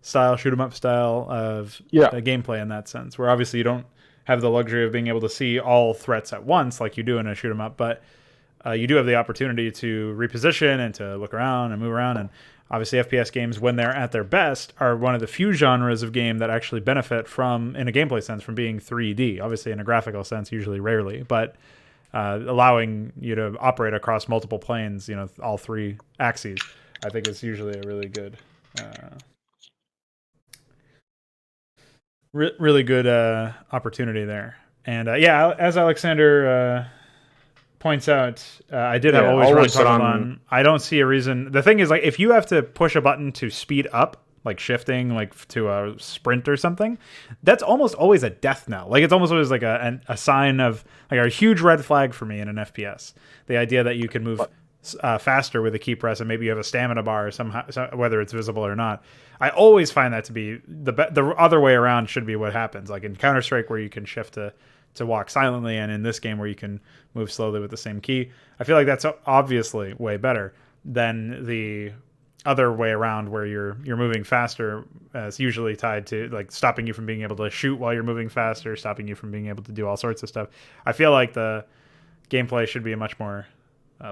style, shoot 'em up style of gameplay in that sense, where obviously you don't have the luxury of being able to see all threats at once like you do in a shoot 'em up, but you do have the opportunity to reposition and to look around and move around. And obviously FPS games, when they're at their best, are one of the few genres of game that actually benefit from, in a gameplay sense, from being 3D. Obviously in a graphical sense, usually rarely, but allowing you to operate across multiple planes, all three axes, I think is usually a really good, really good opportunity there. And as Alexander points out, I did have always run on. I don't see a reason. The thing is, like, if you have to push a button to speed up, like shifting, like to a sprint or something, that's almost always a death knell. Like, it's almost always like a sign of, like, a huge red flag for me in an FPS. The idea that you can move faster with a key press, and maybe you have a stamina bar somehow, whether it's visible or not. I always find that to be the other way around should be what happens. Like in Counter-Strike, where you can shift to walk silently, and in this game where you can move slowly with the same key. I feel like that's obviously way better than the other way around, where you're moving faster. It's usually tied to like stopping you from being able to shoot while you're moving faster, stopping you from being able to do all sorts of stuff. I feel like the gameplay should be a much more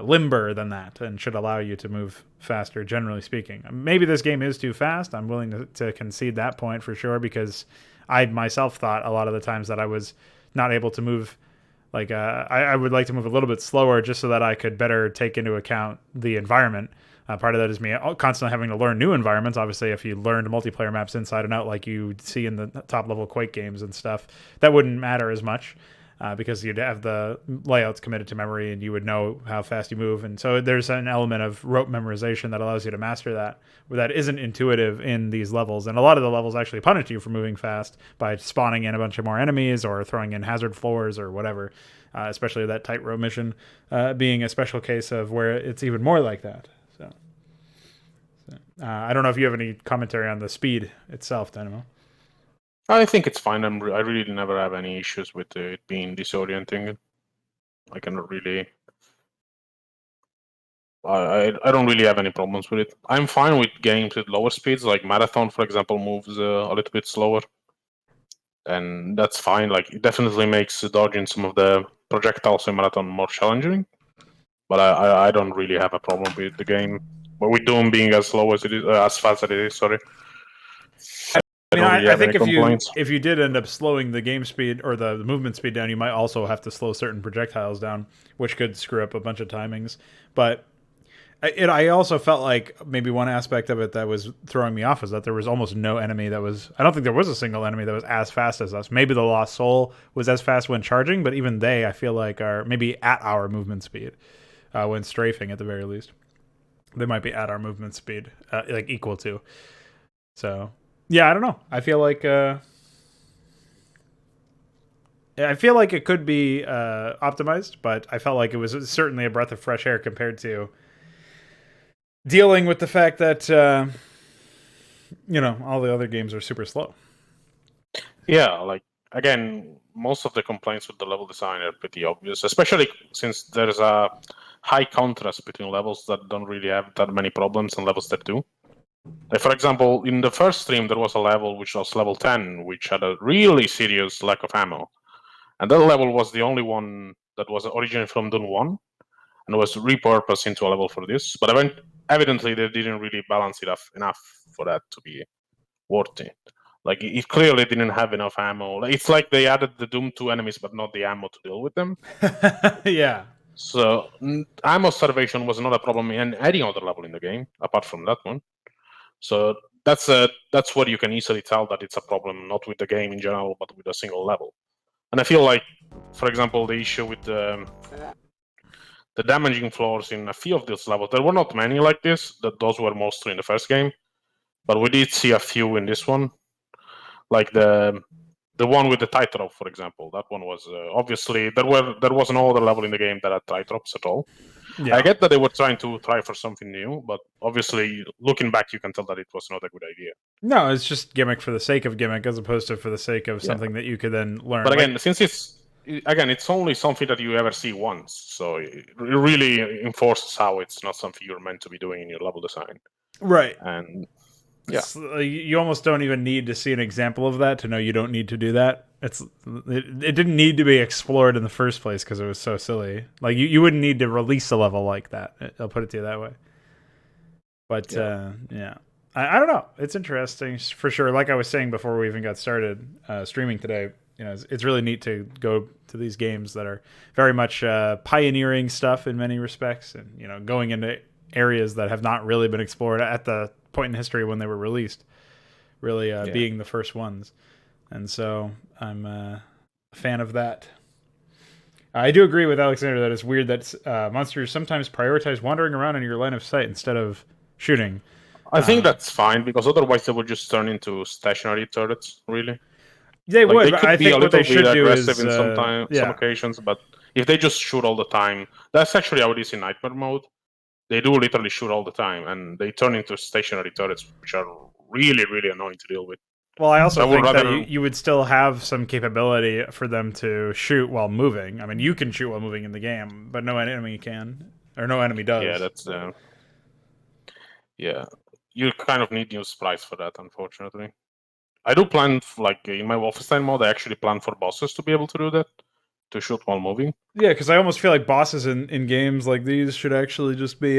limber than that, and should allow you to move faster, generally speaking. Maybe this game is too fast. I'm willing to concede that point for sure, because I myself thought a lot of the times that I was not able to move. Like I would like to move a little bit slower just so that I could better take into account the environment. Part of that is me constantly having to learn new environments. Obviously, if you learned multiplayer maps inside and out like you see in the top level Quake games and stuff, that wouldn't matter as much. Because you'd have the layouts committed to memory and you would know how fast you move. And so there's an element of rote memorization that allows you to master that, where that isn't intuitive in these levels. And a lot of the levels actually punish you for moving fast by spawning in a bunch of more enemies or throwing in hazard floors or whatever, especially that tightrope mission being a special case of where it's even more like that. So I don't know if you have any commentary on the speed itself, Dynamo. I think it's fine. I really never have any issues with it being disorienting. I cannot really. I don't really have any problems with it. I'm fine with games with lower speeds, like Marathon, for example, moves a little bit slower, and that's fine. Like it definitely makes dodging some of the projectiles in Marathon more challenging. But I don't really have a problem with the game. But with Doom being as slow as it is, as fast as it is, sorry. I think if you did end up slowing the game speed or the movement speed down, you might also have to slow certain projectiles down, which could screw up a bunch of timings. But I also felt like maybe one aspect of it that was throwing me off is that there was almost no enemy that was... I don't think there was a single enemy that was as fast as us. Maybe the Lost Soul was as fast when charging, but even they, I feel like, are maybe at our movement speed when strafing at the very least. They might be at our movement speed, like equal to. So... yeah, I don't know. I feel like it could be optimized, but I felt like it was certainly a breath of fresh air compared to dealing with the fact that all the other games are super slow. Yeah, like again, most of the complaints with the level design are pretty obvious, especially since there's a high contrast between levels that don't really have that many problems and levels that do. Like for example, in the first stream, there was a level which was level 10, which had a really serious lack of ammo. And that level was the only one that was originally from Doom 1 and was repurposed into a level for this. But evidently, they didn't really balance it enough for that to be worthy. Like, it clearly didn't have enough ammo. It's like they added the Doom 2 enemies, but not the ammo to deal with them. Yeah. So, ammo starvation was not a problem in any other level in the game, apart from that one. So that's where you can easily tell that it's a problem, not with the game in general, but with a single level. And I feel like, for example, the issue with the damaging floors in a few of these levels, there were not many like this. Those were mostly in the first game, but we did see a few in this one, like the one with the tightrope, for example. That one was obviously there was no other level in the game that had tightropes at all. Yeah. I get that they were trying to try for something new, but obviously, looking back, you can tell that it was not a good idea. No, it's just gimmick for the sake of gimmick, as opposed to for the sake of something that you could then learn. But again, since it's only something that you ever see once, so it really enforces how it's not something you're meant to be doing in your level design. Right. And you almost don't even need to see an example of that to know you don't need to do that. It didn't need to be explored in the first place because it was so silly. Like you wouldn't need to release a level like that. I'll put it to you that way. But I don't know. It's interesting for sure. Like I was saying before we even got started streaming today, it's really neat to go to these games that are very much pioneering stuff in many respects, and going into areas that have not really been explored at the point in history when they were released, really being the first ones. And so I'm a fan of that. I do agree with Alexander that it's weird that monsters sometimes prioritize wandering around in your line of sight instead of shooting. I think that's fine, because otherwise they would just turn into stationary turrets, really. They would, they but I think what they should do is... in some occasions, but if they just shoot all the time... That's actually how it is in Nightmare mode. they do literally shoot all the time, and they turn into stationary turrets, which are really, really annoying to deal with. Well, I also think that you would still have some capability for them to shoot while moving. I mean, you can shoot while moving in the game, but no enemy can, or no enemy does. Yeah, that's yeah. You kind of need new sprites for that, unfortunately. I do plan, like in my Wolfenstein mode, I actually plan for bosses to be able to do that, to shoot while moving. Yeah, because I almost feel like bosses in games like these should actually just be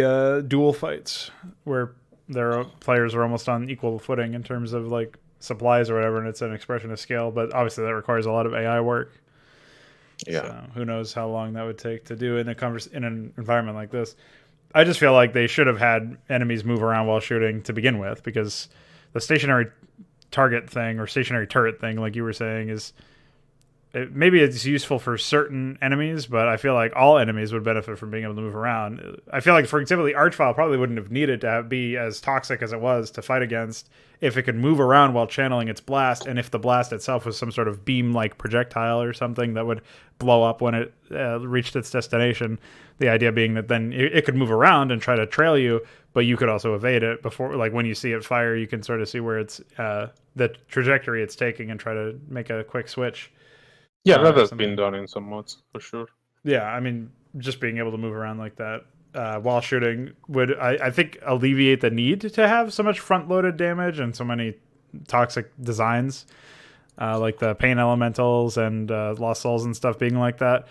duel fights, where their players are almost on equal footing in terms of like supplies or whatever, and it's an expression of scale. But obviously, that requires a lot of AI work. Yeah. So who knows how long that would take to do in an environment like this. I just feel like they should have had enemies move around while shooting to begin with, because the stationary target thing or stationary turret thing, like you were saying, is maybe it's useful for certain enemies, but I feel like all enemies would benefit from being able to move around. I feel like, for example, the Archvile probably wouldn't have needed to be as toxic as it was to fight against if it could move around while channeling its blast, and if the blast itself was some sort of beam-like projectile or something that would blow up when it reached its destination. The idea being that then it could move around and try to trail you, but you could also evade it before, like when you see it fire, you can sort of see where it's the trajectory it's taking and try to make a quick switch. Yeah, that has been done in some mods, for sure. Yeah, I mean, just being able to move around like that while shooting would, I think, alleviate the need to have so much front-loaded damage and so many toxic designs, like the Pain Elementals and Lost Souls and stuff being like that.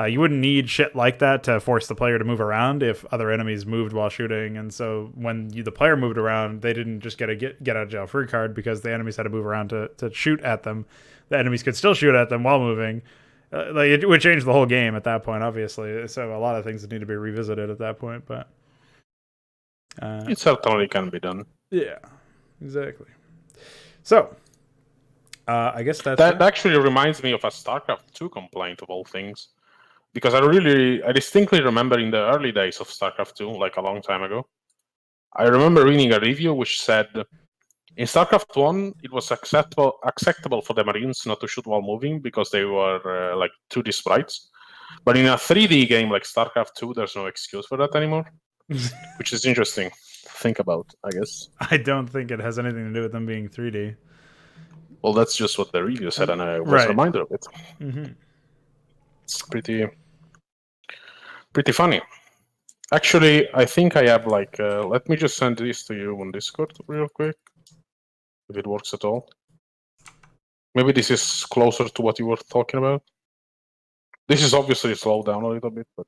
You wouldn't need shit like that to force the player to move around if other enemies moved while shooting. And so when the player moved around, they didn't just get a get out of jail free card because the enemies had to move around to shoot at them. The enemies could still shoot at them while moving. Like it would change the whole game at that point, obviously. So a lot of things need to be revisited at that point. But it certainly can be done. Yeah, exactly. So I guess that actually reminds me of a StarCraft 2 complaint of all things, because I distinctly remember in the early days of StarCraft 2, like a long time ago, I remember reading a review which said, in StarCraft 1, it was acceptable for the Marines not to shoot while moving because they were like 2D sprites. But in a 3D game like StarCraft 2, there's no excuse for that anymore, which is interesting to think about, I guess. I don't think it has anything to do with them being 3D. Well, that's just what the review said, and I was reminded of it. Mm-hmm. It's pretty funny. Actually, I think I have like, let me just send this to you on Discord real quick, if it works at all. Maybe this is closer to what you were talking about. This is obviously slowed down a little bit, but...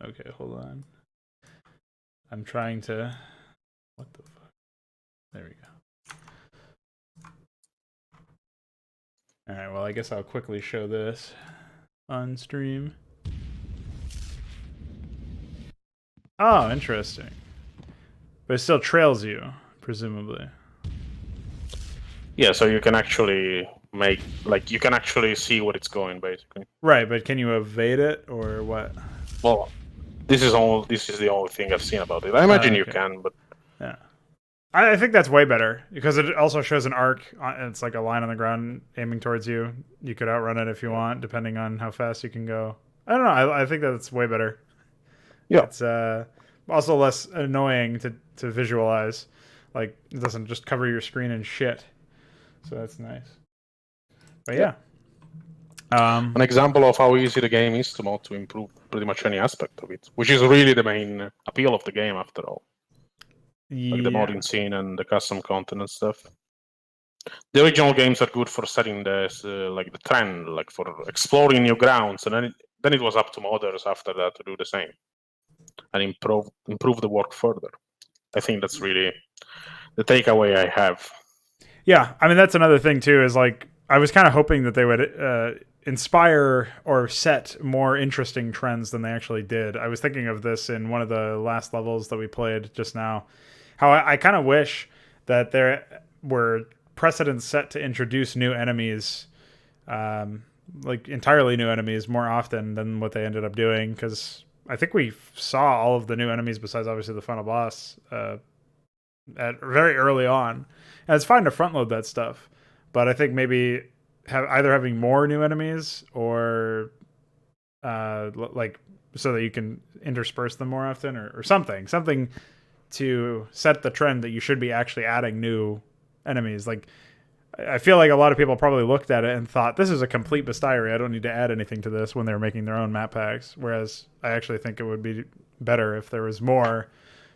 Okay, hold on. I'm trying to... What the fuck? There we go. Alright, well, I guess I'll quickly show this on stream. Oh, interesting. But it still trails you, presumably. Yeah, so you can actually make, like, you can actually see where it's going, basically. Right, but can you evade it, or what? Well, this is the only thing I've seen about it. I imagine you can, but... Yeah. I think that's way better, because it also shows an arc. It's like a line on the ground aiming towards you. You could outrun it if you want, depending on how fast you can go. I don't know. I think that's way better. Yeah. It's also less annoying to visualize. Like, it doesn't just cover your screen in shit. So that's nice. But yeah. An example of how easy the game is to mod to improve pretty much any aspect of it, which is really the main appeal of the game, after all. Like the modding scene and the custom content and stuff. The original games are good for setting the like the trend, like for exploring new grounds, and then it was up to modders after that to do the same and improve the work further. I think that's really the takeaway I have. Yeah, I mean, that's another thing too, is like, I was kind of hoping that they would inspire or set more interesting trends than they actually did. I was thinking of this in one of the last levels that we played just now, how I kind of wish that there were precedents set to introduce new enemies, like entirely new enemies, more often than what they ended up doing, because I think we saw all of the new enemies besides obviously the final boss at very early on. And it's fine to front load that stuff, but I think maybe either having more new enemies or like so that you can intersperse them more often, or something to set the trend that you should be actually adding new enemies. Like, I feel like a lot of people probably looked at it and thought, this is a complete bestiary, I don't need to add anything to this, when they were making their own map packs. Whereas I actually think it would be better if there was more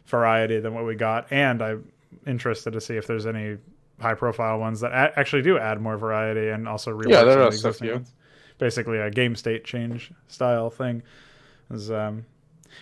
variety than what we got. And I'm interested to see if there's any high profile ones that actually do add more variety and also rework there some are of the existing ones. Basically a game state change style thing.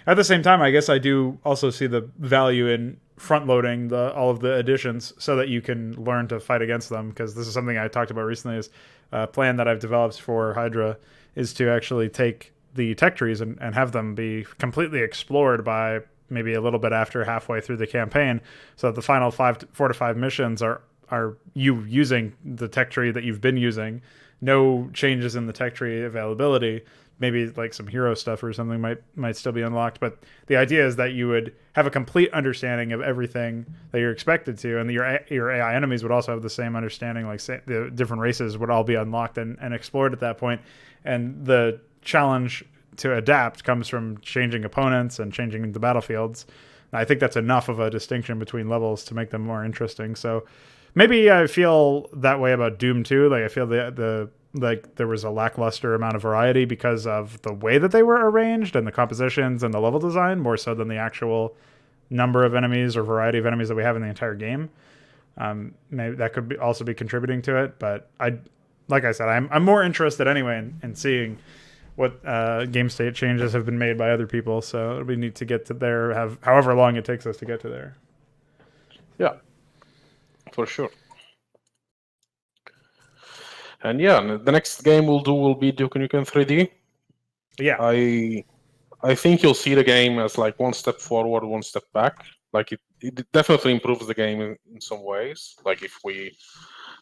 At the same time, I guess I do also see the value in front loading all of the additions so that you can learn to fight against them, because this is something I talked about recently. Is a plan that I've developed for Hydra is to actually take the tech trees and have them be completely explored by maybe a little bit after halfway through the campaign, so that the final 4 to 5 missions are you using the tech tree that you've been using, no changes in the tech tree availability. Maybe like some hero stuff or something might still be unlocked, but the idea is that you would have a complete understanding of everything that you're expected to, and your AI enemies would also have the same understanding. Like, say, the different races would all be unlocked and explored at that point, and the challenge to adapt comes from changing opponents and changing the battlefields. I think that's enough of a distinction between levels to make them more interesting. So maybe I feel that way about Doom 2. Like, I feel like there was a lackluster amount of variety because of the way that they were arranged and the compositions and the level design, more so than the actual number of enemies or variety of enemies that we have in the entire game. Maybe that could also be contributing to it, but like I said, I'm more interested anyway in seeing what game state changes have been made by other people. So it'll be neat to get to there, however long it takes us to get to there. Yeah, for sure. And yeah, the next game we'll do will be Duke Nukem 3D. Yeah, I think you'll see the game as like one step forward, one step back. Like it definitely improves the game in some ways. Like if we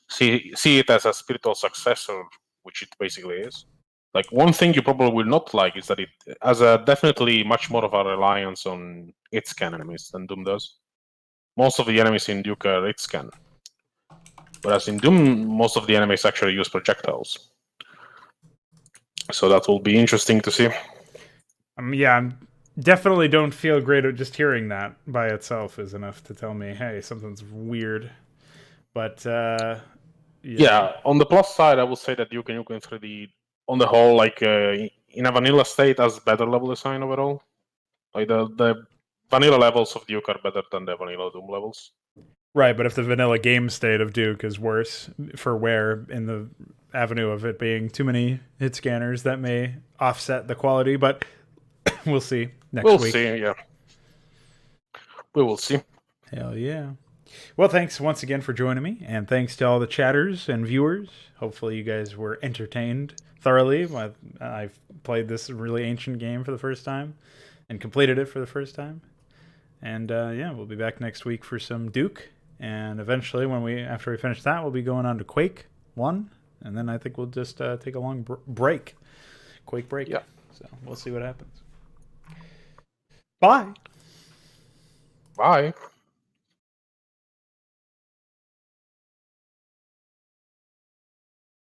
see it as a spiritual successor, which it basically is. Like, one thing you probably will not like is that it has a definitely much more of a reliance on hit-scan enemies than Doom does. Most of the enemies in Duke are hit-scan, whereas in Doom, most of the enemies actually use projectiles. So that will be interesting to see. Yeah, definitely don't feel great. Just hearing that by itself is enough to tell me, hey, something's weird. But yeah, on the plus side, I will say that Duke Nukem 3D, on the whole, like in a vanilla state, has better level design overall. Like the vanilla levels of Duke are better than the vanilla Doom levels. Right, but if the vanilla game state of Duke is worse for wear in the avenue of it being too many hit scanners, that may offset the quality. But we'll see next week. We'll see, yeah. We will see. Hell yeah. Well, thanks once again for joining me, and thanks to all the chatters and viewers. Hopefully you guys were entertained thoroughly. I've played this really ancient game for the first time and completed it for the first time. And yeah, we'll be back next week for some Duke. And eventually, after we finish that, we'll be going on to Quake 1. And then I think we'll just take a long break. Quake break. Yeah. So we'll see what happens. Bye. Bye.